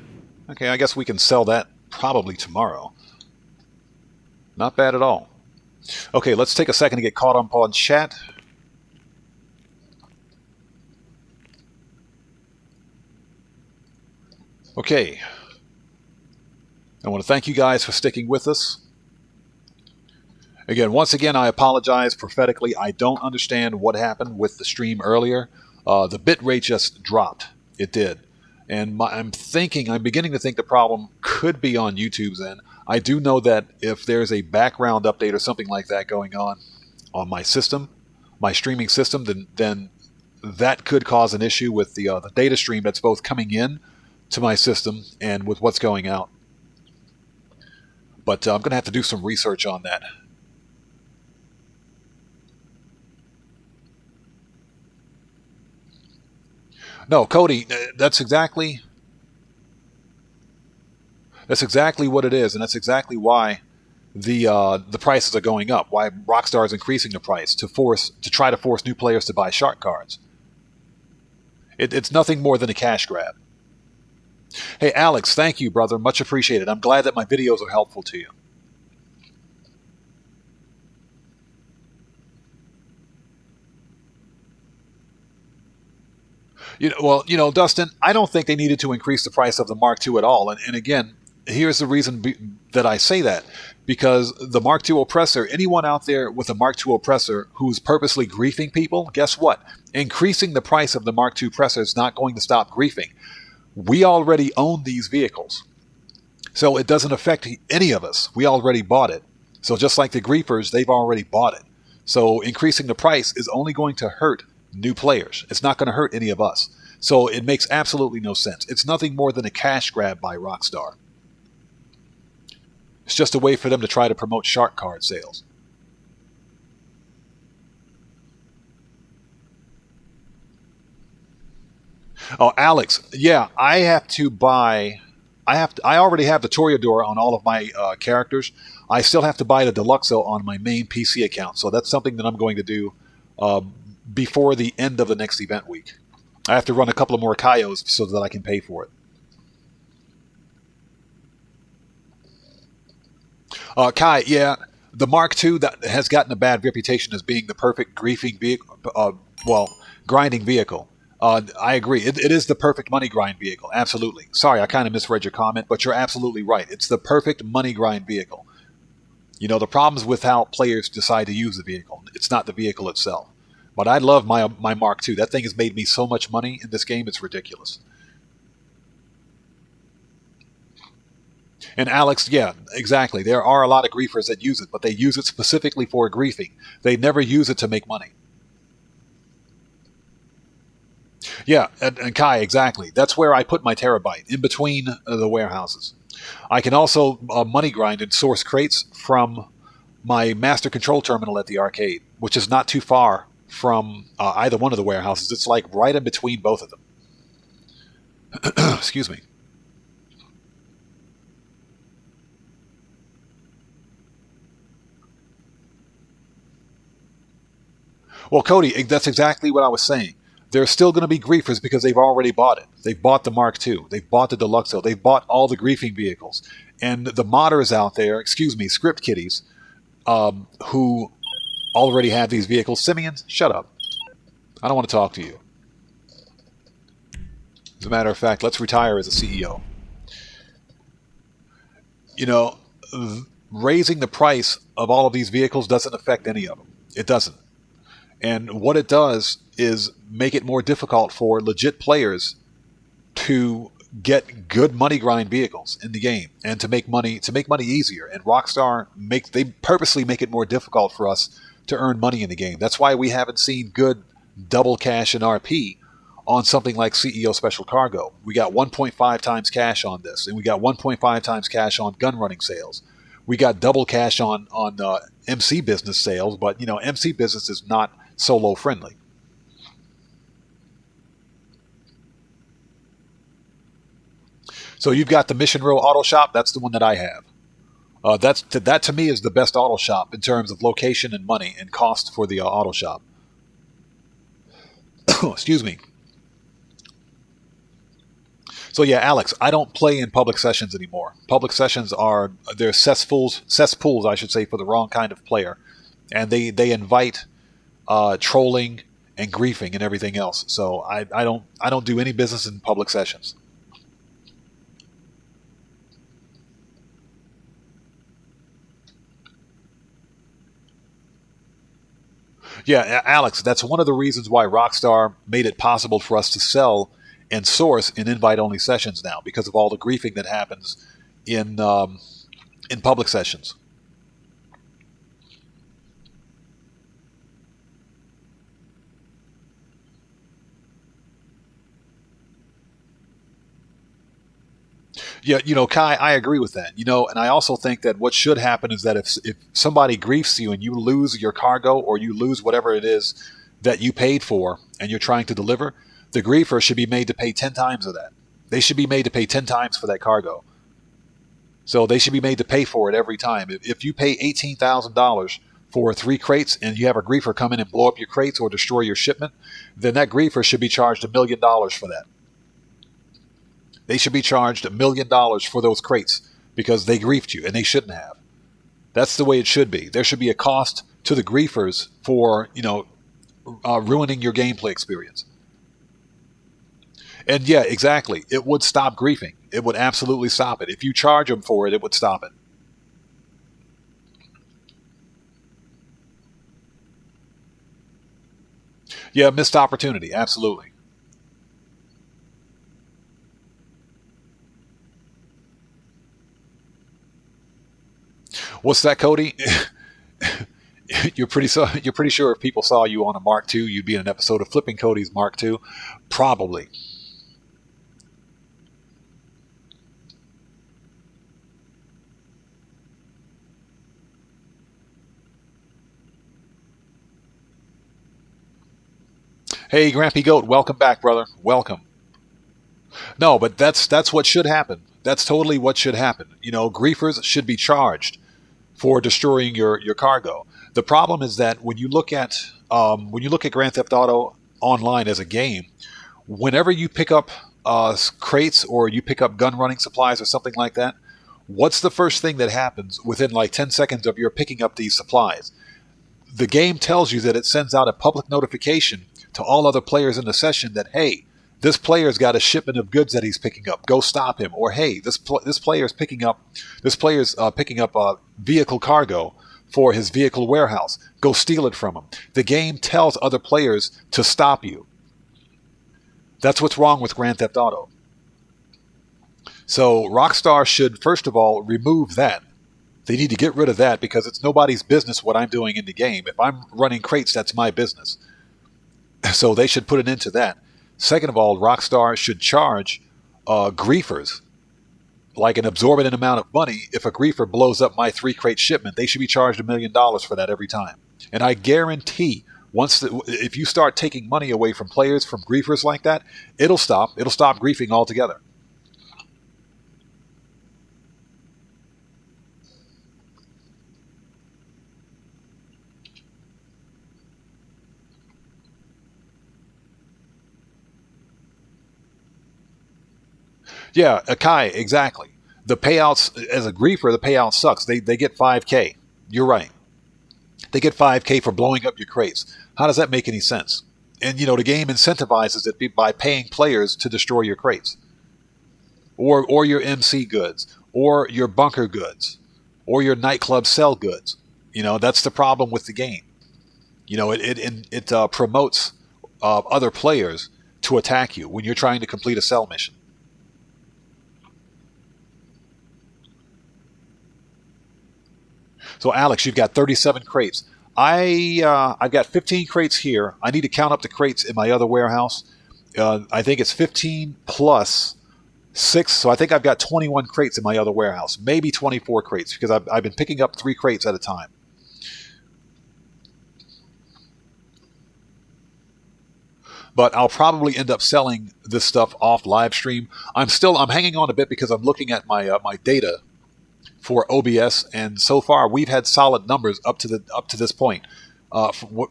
Okay, I guess we can sell that probably tomorrow. Not bad at all. Okay, let's take a second to get caught up on chat. Okay. I want to thank you guys for sticking with us. Again, once again, I apologize prophetically. I don't understand what happened with the stream earlier. The bit rate just dropped. It did. And I'm beginning to think the problem could be on YouTube's end. I do know that if there's a background update or something like that going on my system, my streaming system, then that could cause an issue with the data stream that's both coming in to my system and with what's going out. But I'm going to have to do some research on that. No, Cody, that's exactly what it is, and that's exactly why the prices are going up. Why Rockstar is increasing the price to try to force new players to buy shark cards. It's nothing more than a cash grab. Hey, Alex, thank you, brother. Much appreciated. I'm glad that my videos are helpful to you. Dustin, I don't think they needed to increase the price of the Mark II at all. And again, here's the reason that I say that. Because the Mark II oppressor, anyone out there with a Mark II oppressor who's purposely griefing people, guess what? Increasing the price of the Mark II oppressor is not going to stop griefing. We already own these vehicles. So it doesn't affect any of us. We already bought it. So just like the griefers, they've already bought it. So increasing the price is only going to hurt new players. It's not going to hurt any of us. So it makes absolutely no sense. It's nothing more than a cash grab by Rockstar. It's just a way for them to try to promote shark card sales. Oh, Alex, yeah, I already have the Toreador on all of my characters. I still have to buy the Deluxo on my main PC account. So that's something that I'm going to do before the end of the next event week. I have to run a couple of more Kaios so that I can pay for it. Kai, yeah, the Mark II that has gotten a bad reputation as being the perfect griefing vehicle, grinding vehicle. I agree. It is the perfect money grind vehicle. Absolutely. Sorry, I kind of misread your comment, but you're absolutely right. It's the perfect money grind vehicle. You know, the problem's with how players decide to use the vehicle. It's not the vehicle itself. But I love my Mark II. That thing has made me so much money in this game, it's ridiculous. And Alex, yeah, exactly. There are a lot of griefers that use it, but they use it specifically for griefing. They never use it to make money. Yeah, and Kai, exactly. That's where I put my terabyte, in between the warehouses. I can also money grind and source crates from my master control terminal at the arcade, which is not too far from either one of the warehouses. It's like right in between both of them. Excuse me. Well, Cody, that's exactly what I was saying. there's still going to be griefers because they've already bought it. They've bought the Mark II. They've bought the Deluxo. They've bought all the griefing vehicles. And the modders out there, script kiddies, who already have these vehicles. Simeon, shut up. I don't want to talk to you. As a matter of fact, let's retire as a CEO. You know, raising the price of all of these vehicles doesn't affect any of them. It doesn't. And what it does is make it more difficult for legit players to get good money grind vehicles in the game and to make money easier. And Rockstar they purposely make it more difficult for us to earn money in the game. That's why we haven't seen good double cash and RP on something like CEO Special Cargo. We got 1.5 times cash on this, and we got 1.5 times cash on gun running sales. We got double cash on MC business sales, but you know, MC business is not solo friendly. So you've got the Mission Row Auto Shop. That's the one that I have. That to me is the best auto shop in terms of location and money and cost for the auto shop. Excuse me. So yeah, Alex, I don't play in public sessions anymore. Public sessions they're cesspools, I should say, for the wrong kind of player, and they invite trolling and griefing and everything else. So I don't do any business in public sessions. Yeah, Alex, that's one of the reasons why Rockstar made it possible for us to sell and source in invite-only sessions now, because of all the griefing that happens in public sessions. Yeah, you know, Kai, I agree with that. You know, and I also think that what should happen is that if somebody griefs you and you lose your cargo or you lose whatever it is that you paid for and you're trying to deliver, the griefer should be made to pay 10 times of that. They should be made to pay 10 times for that cargo. So they should be made to pay for it every time. If you pay $18,000 for 3 crates and you have a griefer come in and blow up your crates or destroy your shipment, then that griefer should be charged $1 million for that. They should be charged $1 million for those crates because they griefed you, and they shouldn't have. That's the way it should be. There should be a cost to the griefers for, you know, ruining your gameplay experience. And yeah, exactly. It would stop griefing. It would absolutely stop it. If you charge them for it, it would stop it. Yeah, missed opportunity. Absolutely. What's that, Cody? You're pretty sure if people saw you on a Mark II, you'd be in an episode of Flipping Cody's Mark II? Probably. Hey, Grampy Goat, welcome back, brother. Welcome. No, but that's what should happen. That's totally what should happen. You know, griefers should be charged for destroying your cargo. The problem is that when you look at Grand Theft Auto Online as a game, whenever you pick up crates or you pick up gun running supplies or something like that, what's the first thing that happens within like 10 seconds of your picking up these supplies? The game tells you that it sends out a public notification to all other players in the session that, hey, this player's got a shipment of goods that he's picking up. Go stop him. Or hey, this player's picking up vehicle cargo for his vehicle warehouse. Go steal it from him. The game tells other players to stop you. That's what's wrong with Grand Theft Auto. So Rockstar should first of all remove that. They need to get rid of that because it's nobody's business what I'm doing in the game. If I'm running crates, that's my business. So they should put an end to that. Second of all, Rockstar should charge griefers like an exorbitant amount of money. If a griefer blows up my 3-crate shipment, they should be charged $1 million for that every time. And I guarantee if you start taking money away from players, from griefers like that, it'll stop griefing altogether. Yeah, Akai, exactly. The payouts, as a griefer, the payout sucks. They get 5K. You're right. They get 5K for blowing up your crates. How does that make any sense? And, the game incentivizes it by paying players to destroy your crates. Or your MC goods. Or your bunker goods. Or your nightclub sell goods. That's the problem with the game. It promotes other players to attack you when you're trying to complete a sell mission. So, Alex, you've got 37 crates. I've got 15 crates here. I need to count up the crates in my other warehouse. I think it's 15 plus 6. So I think I've got 21 crates in my other warehouse. Maybe 24 crates because I've been picking up 3 crates at a time. But I'll probably end up selling this stuff off live stream. I'm hanging on a bit because I'm looking at my data for OBS, and so far we've had solid numbers up to this point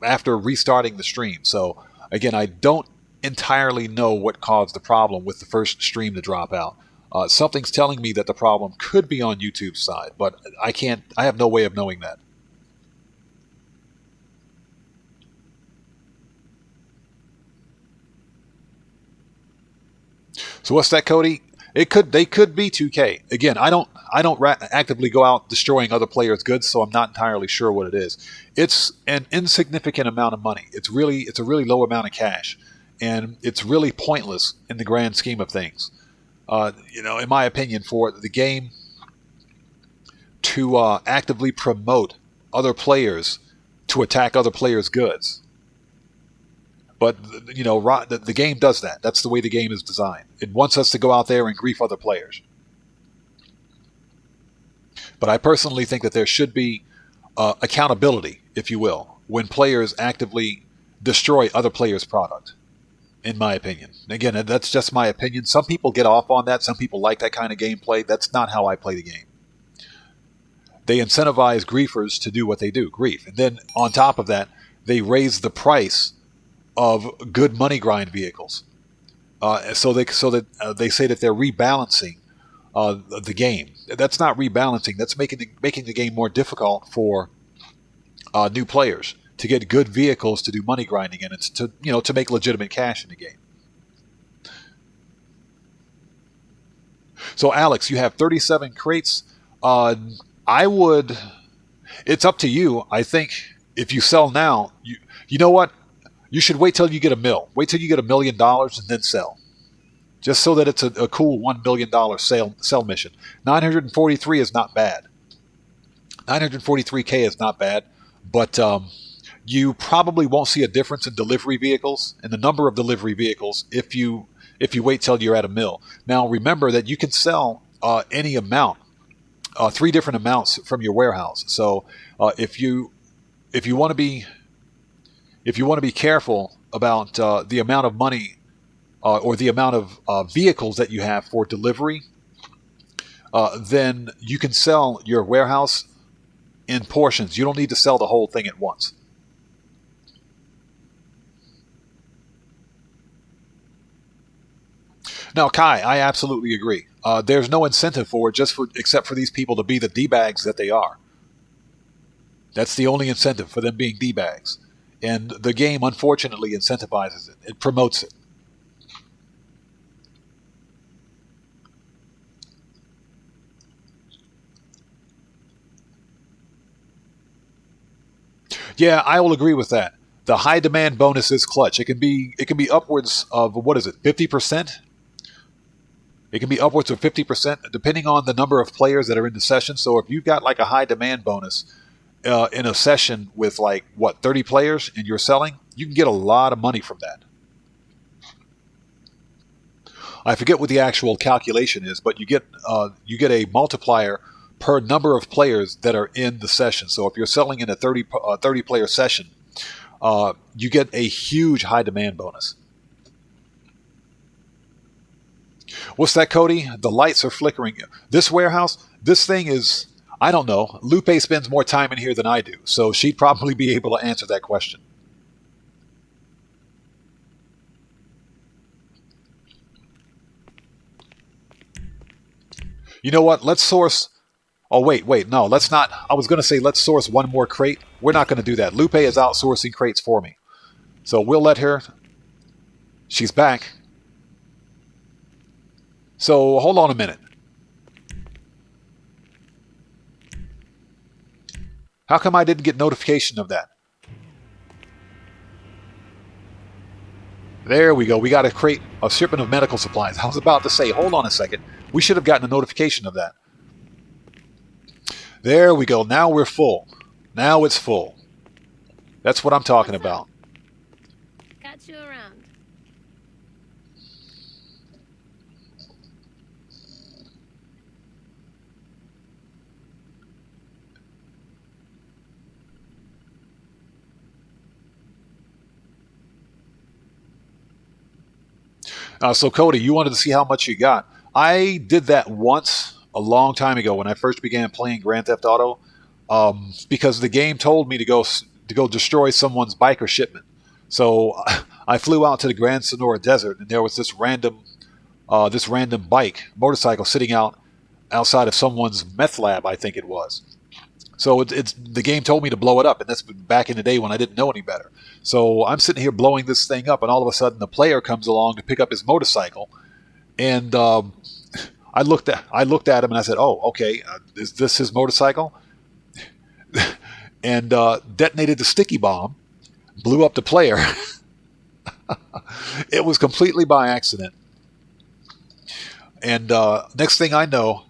after restarting the stream. So again, I don't entirely know what caused the problem with the first stream to drop out. Something's telling me that the problem could be on YouTube's side, but I have no way of knowing that. So what's that, Cody? They could be 2K. Again, I don't actively go out destroying other players' goods, so I'm not entirely sure what it is. It's an insignificant amount of money. It's a really low amount of cash, and it's really pointless in the grand scheme of things. In my opinion, for the game to actively promote other players to attack other players' goods. But, the game does that. That's the way the game is designed. It wants us to go out there and grief other players. But I personally think that there should be accountability, if you will, when players actively destroy other players' product, in my opinion. Again, that's just my opinion. Some people get off on that. Some people like that kind of gameplay. That's not how I play the game. They incentivize griefers to do what they do, grief. And then on top of that, they raise the price of good money grind vehicles, so that they say that they're rebalancing the game. That's not rebalancing. That's making the game more difficult for new players to get good vehicles to do money grinding and it's to make legitimate cash in the game. So Alex, you have 37 crates. It's up to you. I think if you sell now, you know what? You should wait till you get a mill. Wait till you get $1 million and then sell. Just so that it's a cool $1 million sell mission. 943 is not bad. 943K is not bad, but you probably won't see a difference in delivery vehicles and the number of delivery vehicles if you wait till you're at a mill. Now remember that you can sell any amount, 3 different amounts from your warehouse. So if you want to be careful about the amount of money or the amount of vehicles that you have for delivery, then you can sell your warehouse in portions. You don't need to sell the whole thing at once. Now, Kai, I absolutely agree. There's no incentive for it except for these people to be the D-bags that they are. That's the only incentive for them being D-bags. And the game, unfortunately, incentivizes it. It promotes it. Yeah, I will agree with that. The high demand bonus is clutch. It can be upwards of, 50%? It can be upwards of 50% depending on the number of players that are in the session. So if you've got like a high demand bonus in a session with 30 players and you're selling, you can get a lot of money from that. I forget what the actual calculation is, but you get a multiplier per number of players that are in the session. So if you're selling in a 30 player session, you get a huge high demand bonus. What's that, Cody? The lights are flickering. This warehouse, this thing is, I don't know. Lupe spends more time in here than I do, so she'd probably be able to answer that question. You know what? Let's source... Oh, wait. No, let's not... I was going to say let's source one more crate. We're not going to do that. Lupe is outsourcing crates for me. So we'll let her... She's back. So, hold on a minute. How come I didn't get notification of that? There we go. We got a shipment of medical supplies. I was about to say, hold on a second. We should have gotten a notification of that. There we go. Now we're full. Now it's full. That's what I'm talking about. Catch you around. So Cody, you wanted to see how much you got. I did that once a long time ago when I first began playing Grand Theft Auto, because the game told me to go destroy someone's biker shipment. So I flew out to the Grand Sonora Desert, and there was this random motorcycle sitting outside of someone's meth lab, I think it was. So the game told me to blow it up, and that's back in the day when I didn't know any better. So I'm sitting here blowing this thing up, and all of a sudden the player comes along to pick up his motorcycle, and I looked at him and I said, "Oh, okay, is this his motorcycle?" And detonated the sticky bomb, blew up the player. It was completely by accident. And next thing I know,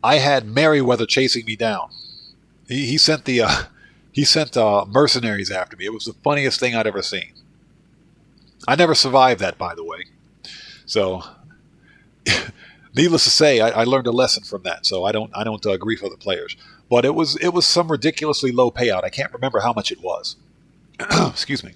I had Merriweather chasing me down. He sent mercenaries after me. It was the funniest thing I'd ever seen. I never survived that, by the way. So, needless to say, I learned a lesson from that. So I don't grief other players. But it was some ridiculously low payout. I can't remember how much it was. Excuse me.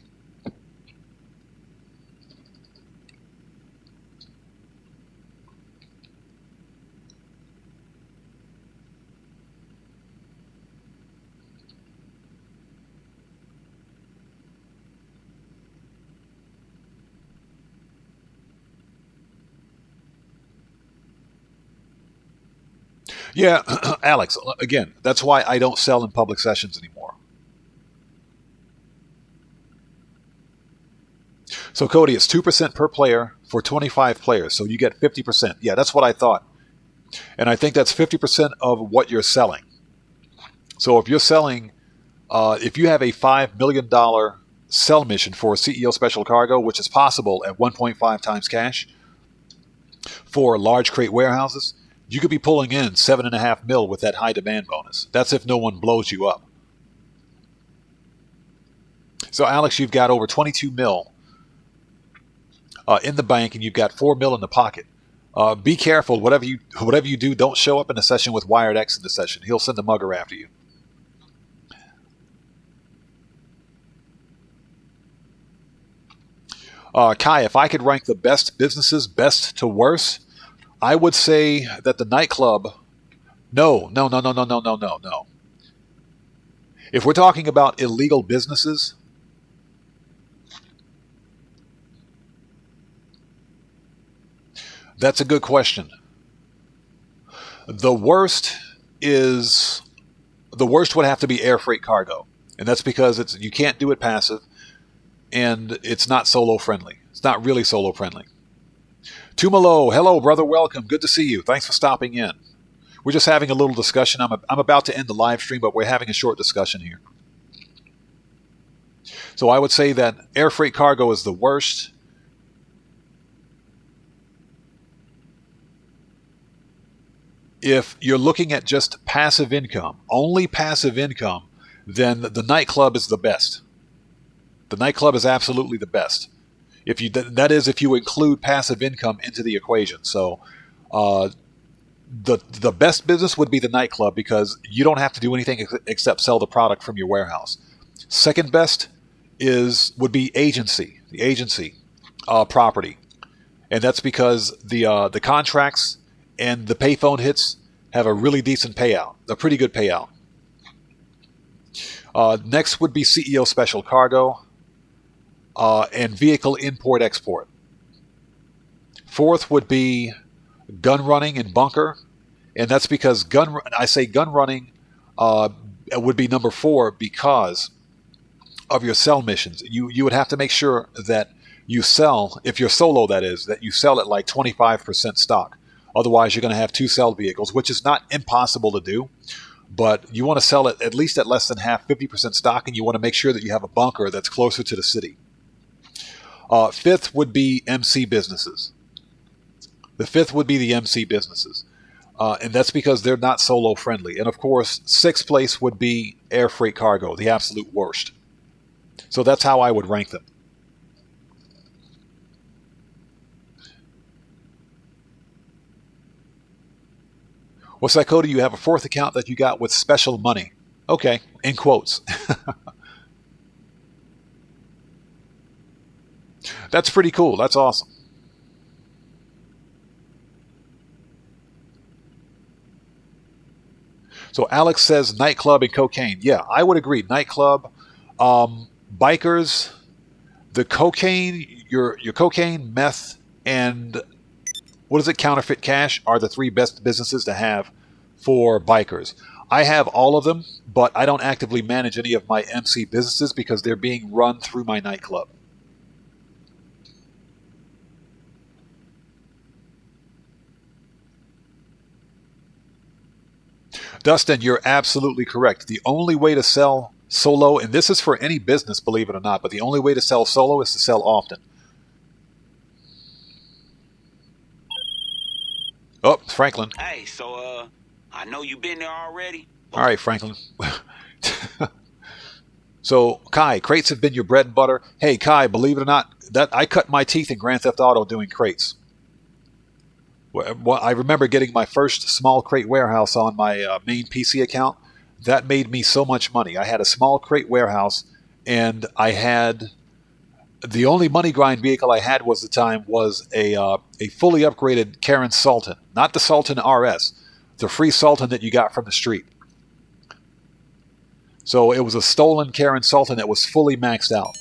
Yeah, Alex, again, that's why I don't sell in public sessions anymore. So, Cody, it's 2% per player for 25 players, so you get 50%. Yeah, that's what I thought. And I think that's 50% of what you're selling. So if you're selling, if you have a $5 million sell mission for a CEO special cargo, which is possible at 1.5 times cash for large crate warehouses, you could be pulling in $7.5 million with that high demand bonus. That's if no one blows you up. So, Alex, you've got over $22 million in the bank, and you've got $4 million in the pocket. Be careful. Whatever you do, don't show up in a session with Wired X in the session. He'll send a mugger after you. Kai, if I could rank the best businesses, best to worst, I would say that the nightclub... No. If we're talking about illegal businesses... That's a good question. The worst would have to be air freight cargo. And that's because you can't do it passive, and it's not solo friendly. It's not really solo friendly. Tumalo, hello, brother, welcome. Good to see you. Thanks for stopping in. We're just having a little discussion. I'm about to end the live stream, but we're having a short discussion here. So I would say that air freight cargo is the worst. If you're looking at just passive income, only passive income, then the nightclub is the best. The nightclub is absolutely the best. That is if you include passive income into the equation. So the best business would be the nightclub because you don't have to do anything except sell the product from your warehouse. Second best would be agency, the agency property. And that's because the contracts and the payphone hits have a really decent payout, a pretty good payout. Next would be CEO special cargo and vehicle import-export. Fourth would be gun running and bunker. And that's because I say gun running would be number 4 because of your sell missions. You would have to make sure that you sell, if you're solo that is, that you sell at like 25% stock. Otherwise, you're going to have 2 sell vehicles, which is not impossible to do. But you want to sell it at least at less than half, 50% stock, and you want to make sure that you have a bunker that's closer to the city. 5th would be MC businesses. The 5th would be the MC businesses. And that's because they're not solo friendly. And of course, 6th place would be air freight cargo, the absolute worst. So that's how I would rank them. Well, Psychoda, you have a 4th account that you got with special money. Okay, in quotes. That's pretty cool. That's awesome. So Alex says nightclub and cocaine. Yeah, I would agree. Nightclub, bikers, the cocaine, your cocaine, meth, and what is it? Counterfeit cash are the 3 best businesses to have for bikers. I have all of them, but I don't actively manage any of my MC businesses because they're being run through my nightclub. Dustin, you're absolutely correct. The only way to sell solo, and this is for any business, believe it or not, but the only way to sell solo is to sell often. Oh, Franklin. Hey, so, I know you've been there already. All right, Franklin. So, Kai, crates have been your bread and butter. Hey, Kai, believe it or not, that I cut my teeth in Grand Theft Auto doing crates. Well, I remember getting my first small crate warehouse on my main PC account. That made me so much money. I had a small crate warehouse, and I had the only money grind vehicle I had was a fully upgraded Karen Sultan, not the Sultan RS, the free Sultan that you got from the street. So it was a stolen Karen Sultan that was fully maxed out.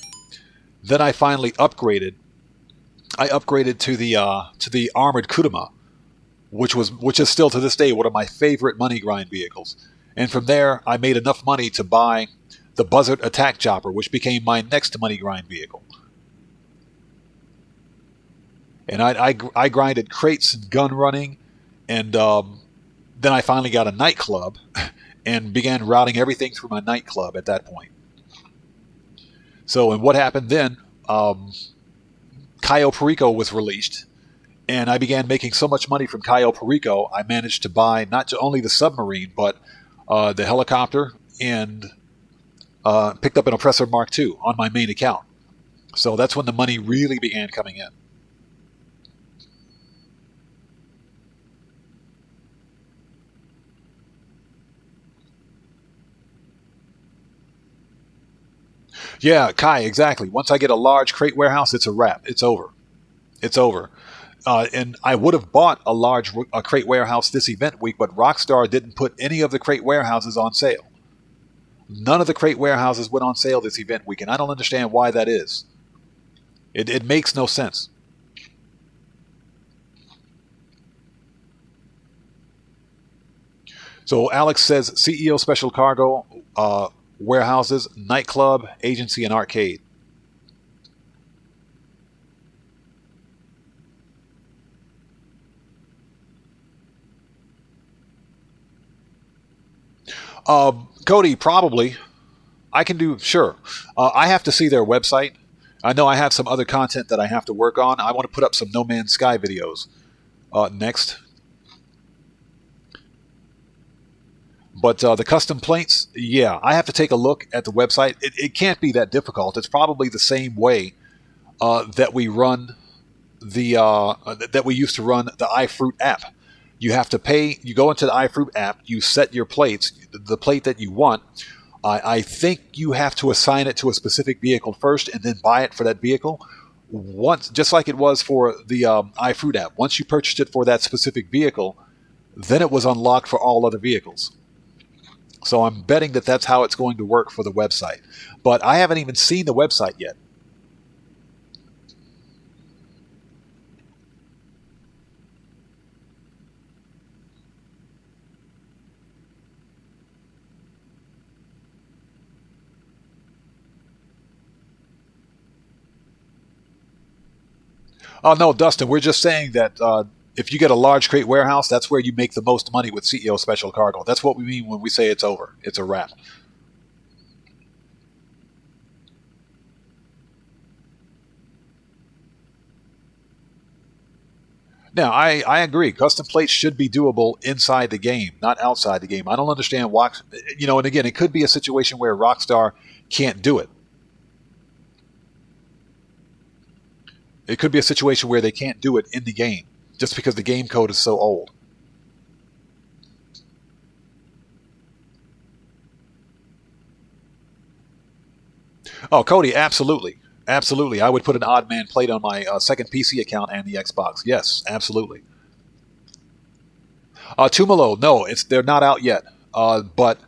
Then I finally upgraded. I upgraded to the armored Kuruma, which is still to this day one of my favorite money grind vehicles. And from there, I made enough money to buy the Buzzard Attack Chopper, which became my next money grind vehicle. And I grinded crates and gun running, and then I finally got a nightclub and began routing everything through my nightclub at that point. So, and what happened then, Cayo Perico was released, and I began making so much money from Cayo Perico, I managed to buy not only the submarine, but the helicopter, and picked up an Oppressor Mark II on my main account. So that's when the money really began coming in. Yeah, Kai, exactly. Once I get a large crate warehouse, it's a wrap. It's over. It's over. And I would have bought a crate warehouse this event week, but Rockstar didn't put any of the crate warehouses on sale. None of the crate warehouses went on sale this event week, and I don't understand why that is. It makes no sense. So Alex says CEO Special Cargo, warehouses, nightclub, agency, and arcade. Cody, probably. I can do, sure. I have to see their website. I know I have some other content that I have to work on. I want to put up some No Man's Sky videos next. But the custom plates, yeah, I have to take a look at the website. It can't be that difficult. It's probably the same way that we run that we used to run the iFruit app. You have to pay. You go into the iFruit app. You set your plates, the plate that you want. I think you have to assign it to a specific vehicle first, and then buy it for that vehicle. Once, just like it was for the iFruit app. Once you purchased it for that specific vehicle, then it was unlocked for all other vehicles. So I'm betting that that's how it's going to work for the website. But I haven't even seen the website yet. Oh, no, Dustin, we're just saying that if you get a large crate warehouse, that's where you make the most money with CEO Special Cargo. That's what we mean when we say it's over. It's a wrap. Now, I agree. Custom plates should be doable inside the game, not outside the game. I don't understand why, and again, it could be a situation where Rockstar can't do it. It could be a situation where they can't do it in the game, just because the game code is so old. Oh, Cody, absolutely. Absolutely. I would put an Oddman plate on my second PC account and the Xbox. Yes, absolutely. Tumalo, no, they're not out yet. But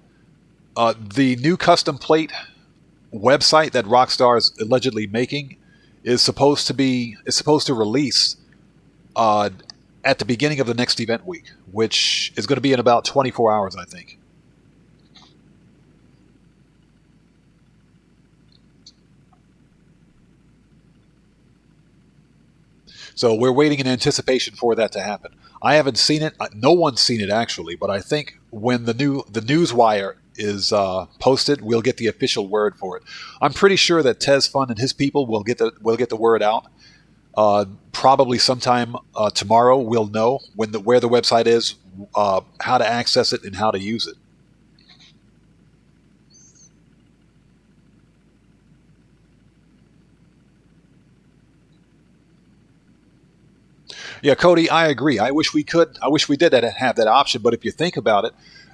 the new custom plate website that Rockstar is allegedly making is supposed to release at the beginning of the next event week, which is going to be in about 24 hours, I think. So we're waiting in anticipation for that to happen. I haven't seen it. No one's seen it actually, but I think when the newswire is posted, we'll get the official word for it. I'm pretty sure that Tez Fun and his people will get the word out. Probably sometime tomorrow. We'll know where the website is, how to access it, and how to use it. Yeah, Cody, I agree. I wish we did have that option. But if you think about it,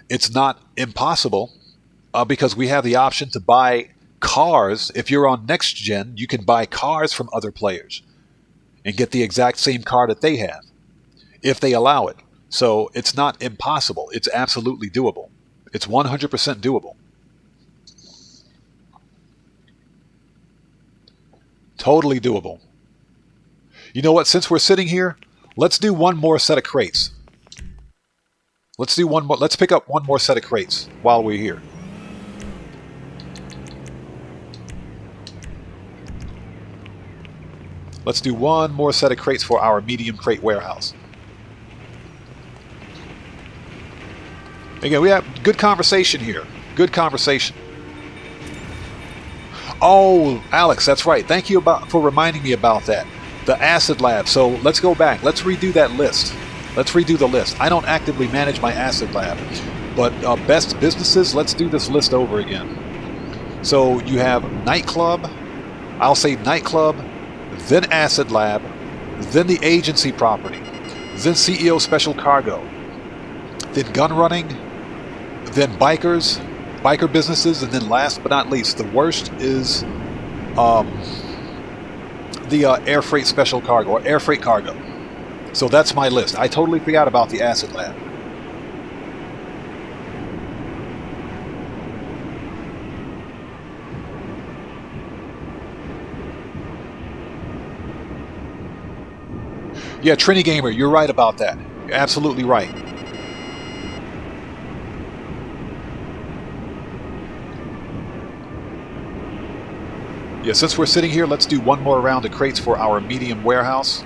it's not impossible because we have the option to buy cars. If you're on next gen, you can buy cars from other players and get the exact same car that they have if they allow it. So it's not impossible. It's absolutely doable. It's 100% doable. Totally doable. You know what? Since we're sitting here, let's do one more set of crates. Let's do one more. Let's pick up one more set of crates while we're here. Let's do one more set of crates for our medium crate warehouse. Again, we have good conversation here. Good conversation. Oh, Alex, that's right. Thank you for reminding me about that. The Acid Lab. So let's go back. Let's redo that list. Let's redo the list. I don't actively manage my Acid Lab, but best businesses, let's do this list over again. So you have nightclub, I'll say nightclub, then Acid Lab, then the agency property, then CEO Special Cargo, then gun running, then biker businesses, and then last but not least, the worst is the air freight special cargo, or air freight cargo. So that's my list. I totally forgot about the Acid Lab. Yeah, Trini Gamer, you're right about that. You're absolutely right. Yeah, since we're sitting here, let's do one more round of crates for our medium warehouse.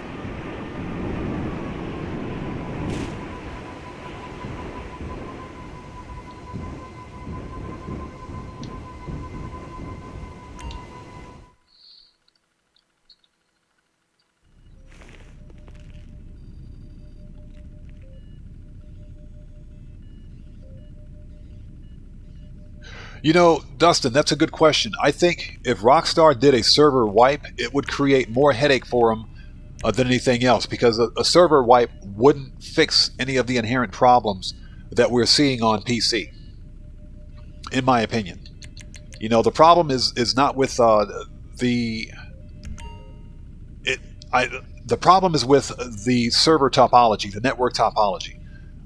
You know, Dustin, that's a good question. I think if Rockstar did a server wipe, it would create more headache for them than anything else, because a server wipe wouldn't fix any of the inherent problems that we're seeing on PC, in my opinion. You know, the problem is not with the problem is with the server topology, the network topology.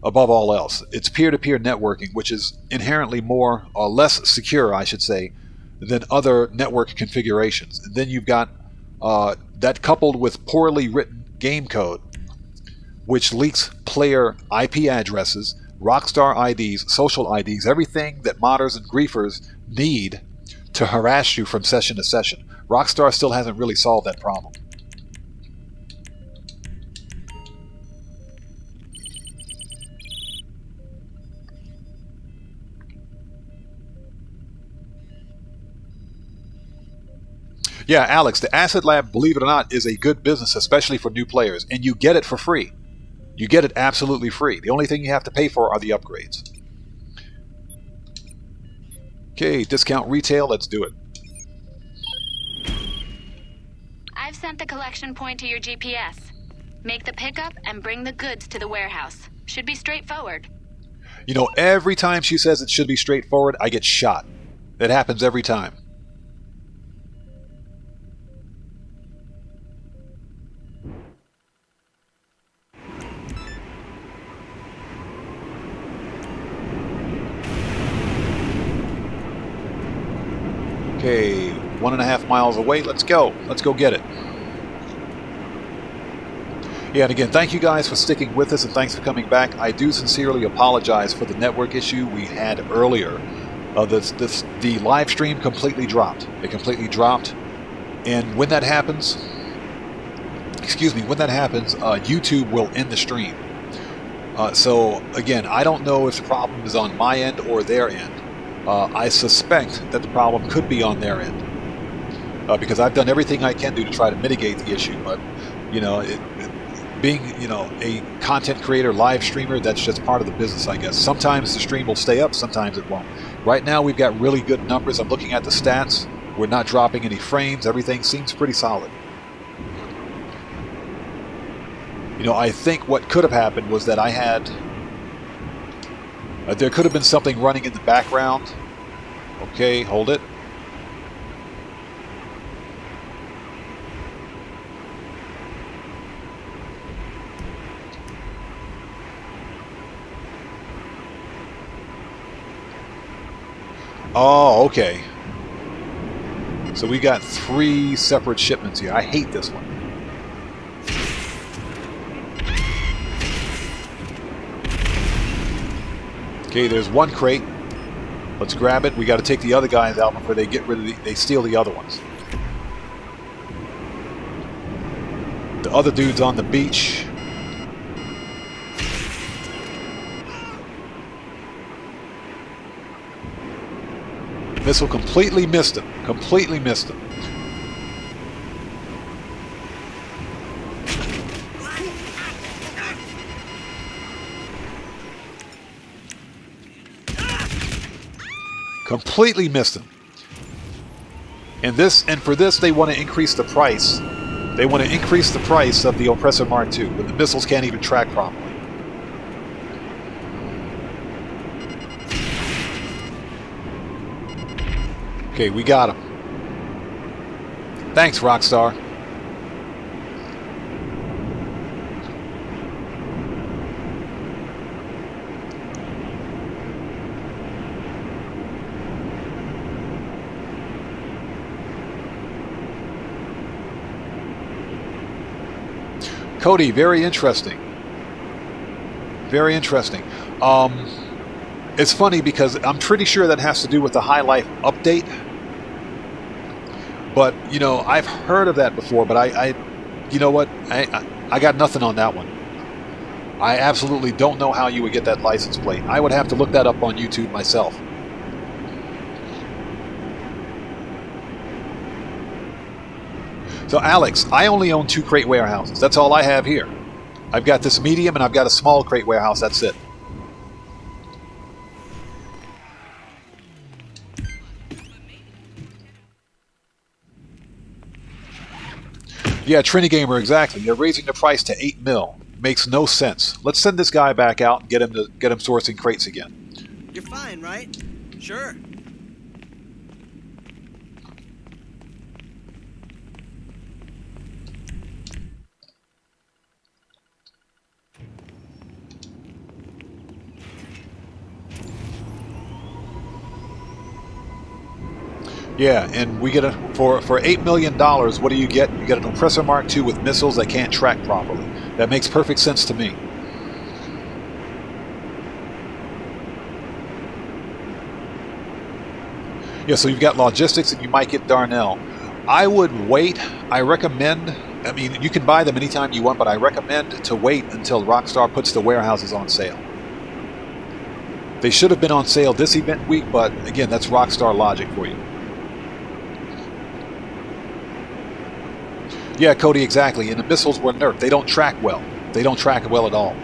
Above all else, it's peer-to-peer networking, which is inherently more or less secure, I should say, than other network configurations. And then you've got that coupled with poorly written game code, which leaks player IP addresses, Rockstar IDs, social IDs, everything that modders and griefers need to harass you from session to session. Rockstar still hasn't really solved that problem. Yeah, Alex, the Asset Lab, believe it or not, is a good business, especially for new players, and you get it for free. You get it absolutely free. The only thing you have to pay for are the upgrades. Okay, discount retail, let's do it. I've sent the collection point to your GPS. Make the pickup and bring the goods to the warehouse. Should be straightforward. You know, every time she says it should be straightforward, I get shot. That happens every time. Okay, 1.5 miles away. Let's go. Let's go get it. Yeah, and again, thank you guys for sticking with us, and thanks for coming back. I do sincerely apologize for the network issue we had earlier. The live stream completely dropped. It completely dropped, and when that happens, YouTube will end the stream. So again, I don't know if the problem is on my end or their end. I suspect that the problem could be on their end, because I've done everything I can do to try to mitigate the issue. But you know, being a content creator, live streamer, that's just part of the business, I guess. Sometimes the stream will stay up, sometimes it won't. Right now, we've got really good numbers. I'm looking at the stats. We're not dropping any frames. Everything seems pretty solid. You know, I think what could have happened was that I had. There could have been something running in the background. Okay, hold it. Oh, okay. So we got 3 separate shipments here. I hate this one. Okay, there's 1 crate. Let's grab it. We got to take the other guys out before they get rid of they steal the other ones. The other dude's on the beach. Missile completely missed him. Completely missed him. Completely missed him. And for this they want to increase the price. They want to increase the price of the Oppressor Mark II, but the missiles can't even track properly. Okay, we got him. Thanks, Rockstar. Cody, very interesting. Very interesting. It's funny because I'm pretty sure that has to do with the High Life update. But, you know, I've heard of that before, but you know what? I got nothing on that one. I absolutely don't know how you would get that license plate. I would have to look that up on YouTube myself. So, Alex, I only own 2 crate warehouses. That's all I have here. I've got this medium and I've got a small crate warehouse. That's it. Yeah, Trini Gamer, exactly. They're raising the price to 8 mil. Makes no sense. Let's send this guy back out and get him sourcing crates again. You're fine, right? Sure. Yeah, and we get for $8 million, what do you get? You get an Oppressor Mark II with missiles that can't track properly. That makes perfect sense to me. Yeah, so you've got logistics and you might get Darnell. I would wait. I recommend, I mean, you can buy them anytime you want, but I recommend to wait until Rockstar puts the warehouses on sale. They should have been on sale this event week, but again, that's Rockstar logic for you. Yeah, Cody, exactly. And the missiles were nerfed. They don't track well. They don't track well at all.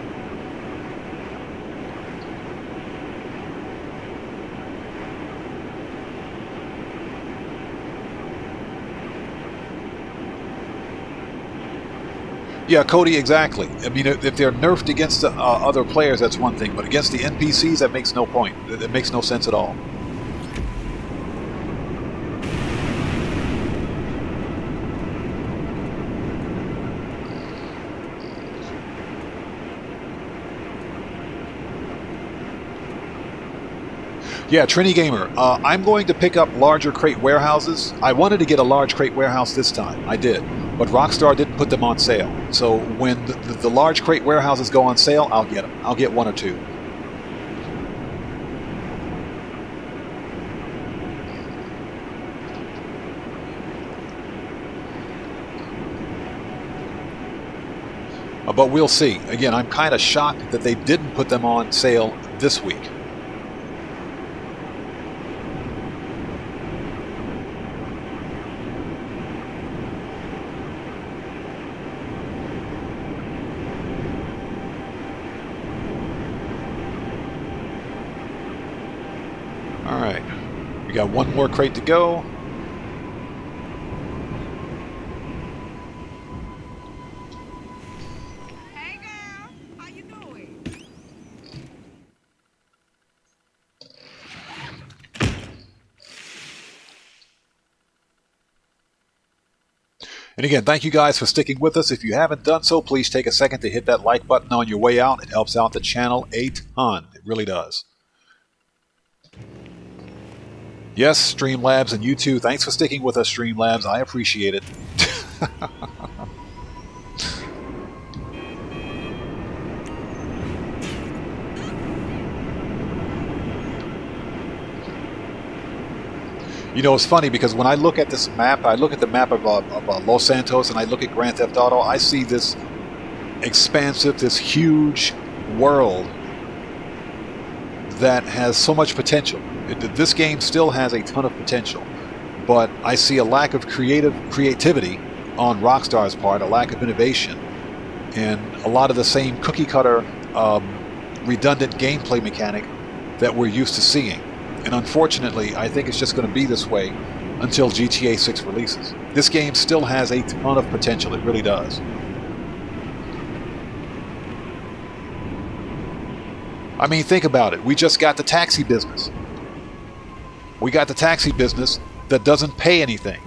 Yeah, Cody, exactly. I mean, if they're nerfed against other players, that's one thing. But against the NPCs, that makes no point. It makes no sense at all. Yeah, Trini Gamer, I'm going to pick up larger crate warehouses. I wanted to get a large crate warehouse this time. I did. But Rockstar didn't put them on sale. So when the large crate warehouses go on sale, I'll get them. I'll get one or two. But we'll see. Again, I'm kind of shocked that they didn't put them on sale this week. Alright, we got one more crate to go. Hey girl, how you doing? And again, thank you guys for sticking with us. If you haven't done so, please take a second to hit that like button on your way out. It helps out the channel a ton. It really does. Yes, Streamlabs, and you too. Thanks for sticking with us, Streamlabs. I appreciate it. You know, it's funny because when I look at this map, I look at the map of Los Santos and I look at Grand Theft Auto, I see this expansive, this huge world that has so much potential. This game still has a ton of potential, but I see a lack of creativity on Rockstar's part, a lack of innovation, and a lot of the same cookie-cutter, redundant gameplay mechanic that we're used to seeing. And unfortunately, I think it's just going to be this way until GTA 6 releases. This game still has a ton of potential, it really does. I mean, think about it. We just got the taxi business. We got the taxi business that doesn't pay anything.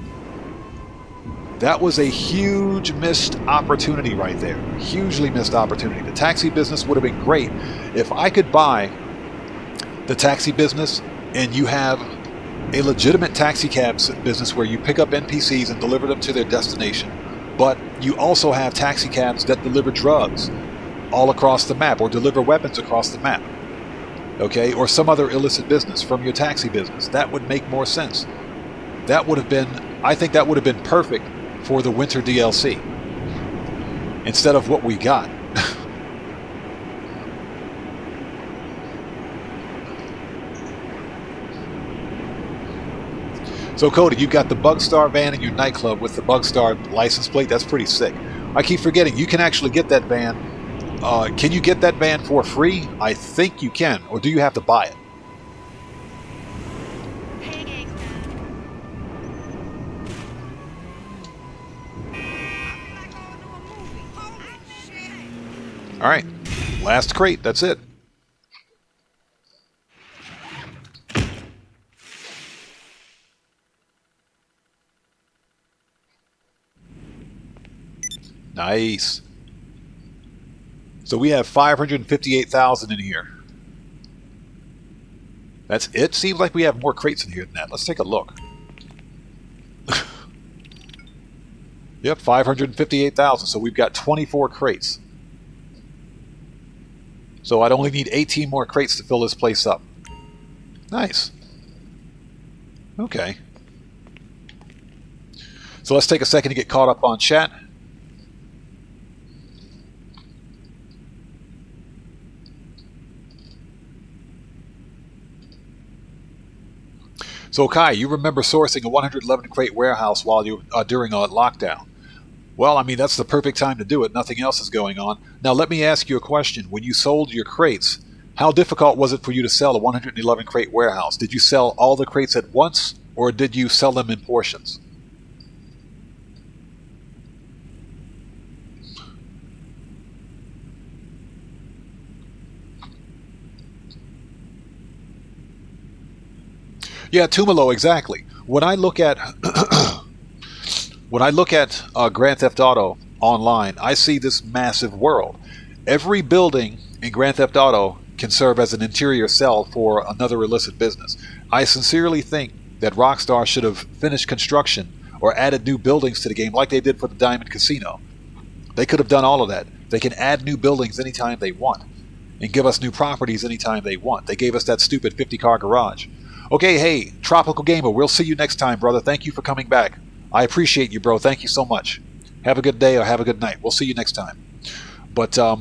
That was a huge missed opportunity right there. Hugely missed opportunity. The taxi business would have been great if I could buy the taxi business and you have a legitimate taxi cab business where you pick up NPCs and deliver them to their destination, but you also have taxi cabs that deliver drugs all across the map or deliver weapons across the map. Okay, or some other illicit business from your taxi business. That would make more sense. That would have been, I think that would have been perfect for the winter DLC instead of what we got. So Cody, you got the Bugstar van in your nightclub with the Bugstar license plate. That's pretty sick. I keep forgetting you can actually get that van. Can you get that van for free? I think you can, or do you have to buy it? Hey gangsta. I'm like going to a movie. Holy shit. All right, last crate. That's it. Nice. So we have 558,000 in here. That's it? Seems like we have more crates in here than that. Let's take a look. Yep, 558,000. So we've got 24 crates. So I'd only need 18 more crates to fill this place up. Nice. Okay. So let's take a second to get caught up on chat. So Kai, you remember sourcing a 111 crate warehouse while you during a lockdown. Well, I mean, that's the perfect time to do it. Nothing else is going on. Now, let me ask you a question. When you sold your crates, how difficult was it for you to sell a 111 crate warehouse? Did you sell all the crates at once, or did you sell them in portions? Yeah, Tumalo, exactly. When I look at Grand Theft Auto online, I see this massive world. Every building in Grand Theft Auto can serve as an interior cell for another illicit business. I sincerely think that Rockstar should have finished construction or added new buildings to the game like they did for the Diamond Casino. They could have done all of that. They can add new buildings anytime they want and give us new properties anytime they want. They gave us that stupid 50-car garage. Okay, hey, Tropical Gamer, we'll see you next time, brother. Thank you for coming back. I appreciate you, bro. Thank you so much. Have a good day or have a good night. We'll see you next time. But to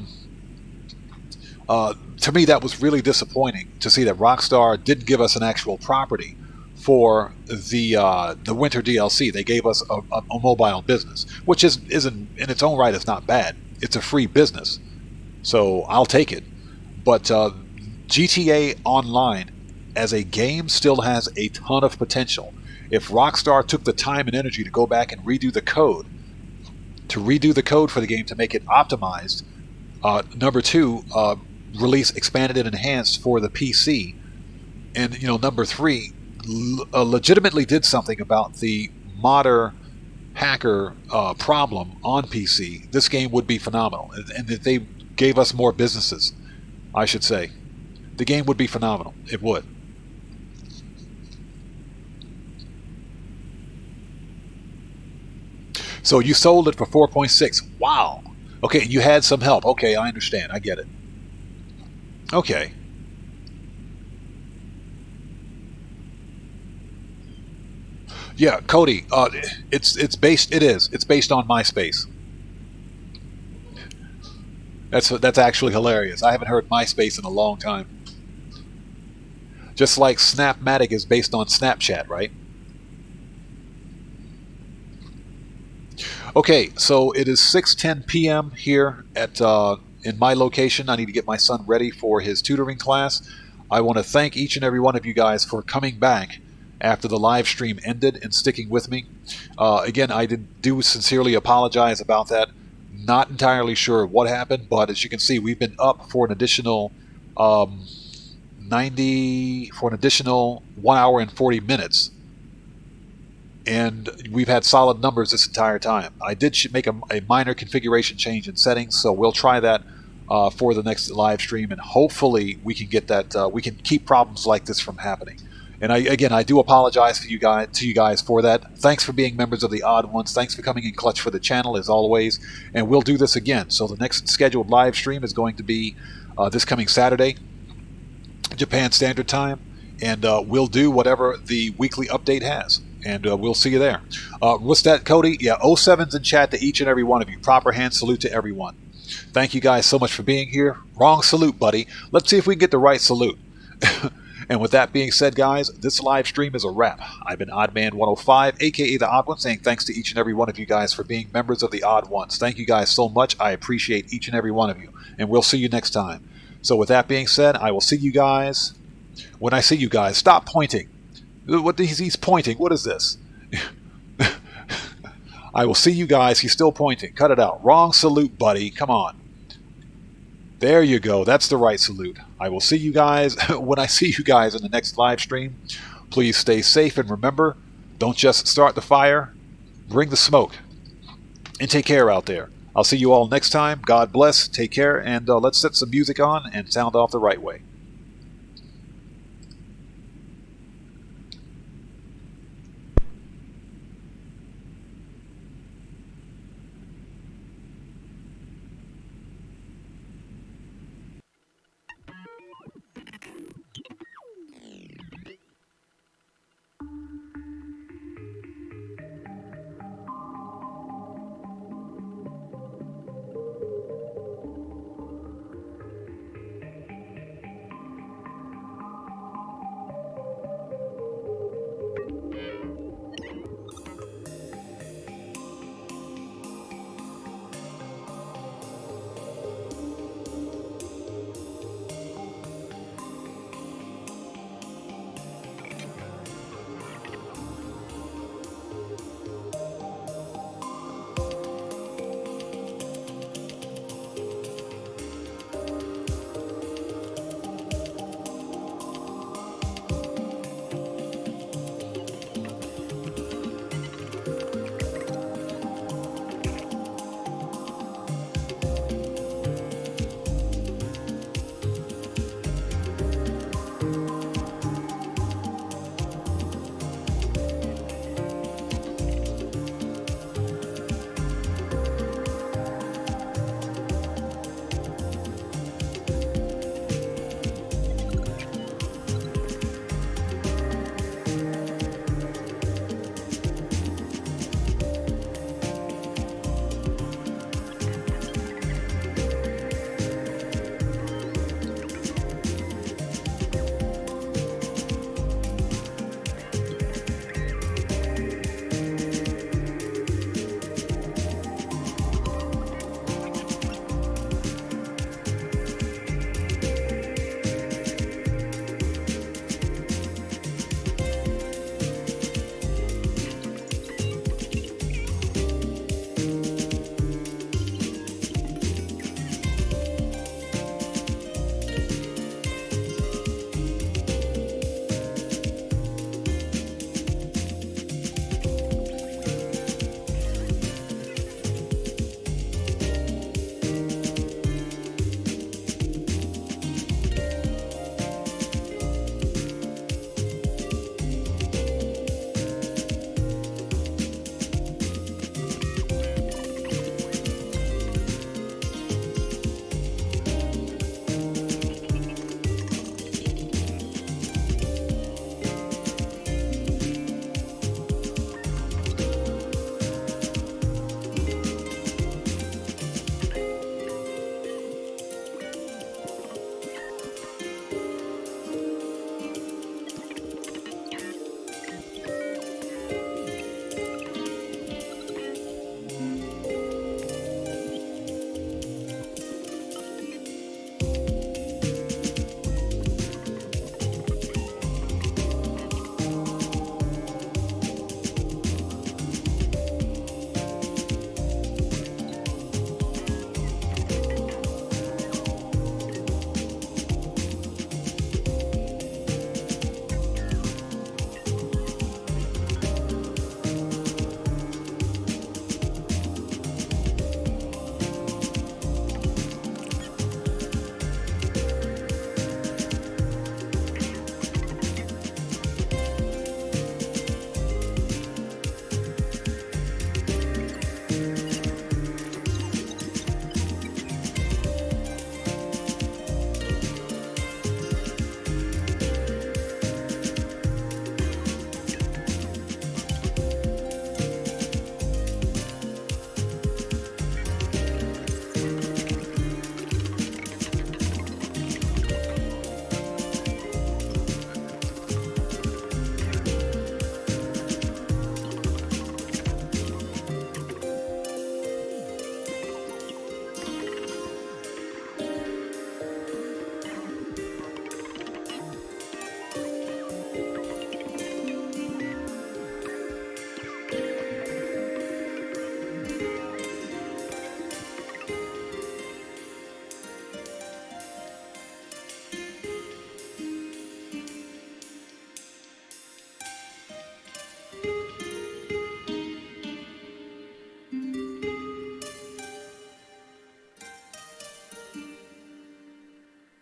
me, that was really disappointing to see that Rockstar didn't give us an actual property for the winter DLC. They gave us a mobile business, which isn't in its own right. It's not bad. It's a free business, so I'll take it. But GTA Online as a game still has a ton of potential. If Rockstar took the time and energy to go back and redo the code, for the game to make it optimized, number two, release expanded and enhanced for the PC, and number three, legitimately did something about the modder hacker problem on PC, this game would be phenomenal. And if they gave us more businesses, I should say, the game would be phenomenal. It would. So you sold it for 4.6. Wow. Okay, you had some help. Okay, I understand. I get it. Okay. Yeah, Cody. It's based on MySpace. That's actually hilarious. I haven't heard MySpace in a long time. Just like Snapmatic is based on Snapchat, right? Okay, so it is 6:10 p.m. here at in my location. I need to get my son ready for his tutoring class. I want to thank each and every one of you guys for coming back after the live stream ended and sticking with me. Again, I do sincerely apologize about that. Not entirely sure what happened, but as you can see, we've been up for an additional 1 hour and 40 minutes. And we've had solid numbers this entire time. I did make a minor configuration change in settings, so we'll try that for the next live stream, and hopefully we can get that. We can keep problems like this from happening. And I do apologize to you guys for that. Thanks for being members of the Odd Ones. Thanks for coming in clutch for the channel as always. And we'll do this again. So the next scheduled live stream is going to be this coming Saturday, Japan Standard Time, and we'll do whatever the weekly update has. And we'll see you there. What's that, Cody? Yeah, 07's in chat to each and every one of you. Proper hand salute to everyone. Thank you guys so much for being here. Wrong salute, buddy. Let's see if we can get the right salute. And with that being said, guys, this live stream is a wrap. I've been Oddman105, a.k.a. The Odd One, saying thanks to each and every one of you guys for being members of the Odd Ones. Thank you guys so much. I appreciate each and every one of you. And we'll see you next time. So with that being said, I will see you guys. When I see you guys, stop pointing. What he's pointing? What is this? I will see you guys. He's still pointing. Cut it out. Wrong salute, buddy. Come on. There you go. That's the right salute. I will see you guys when I see you guys in the next live stream. Please stay safe, and remember, don't just start the fire, bring the smoke. And take care out there. I'll see you all next time. God bless. Take care, and let's set some music on and sound off the right way.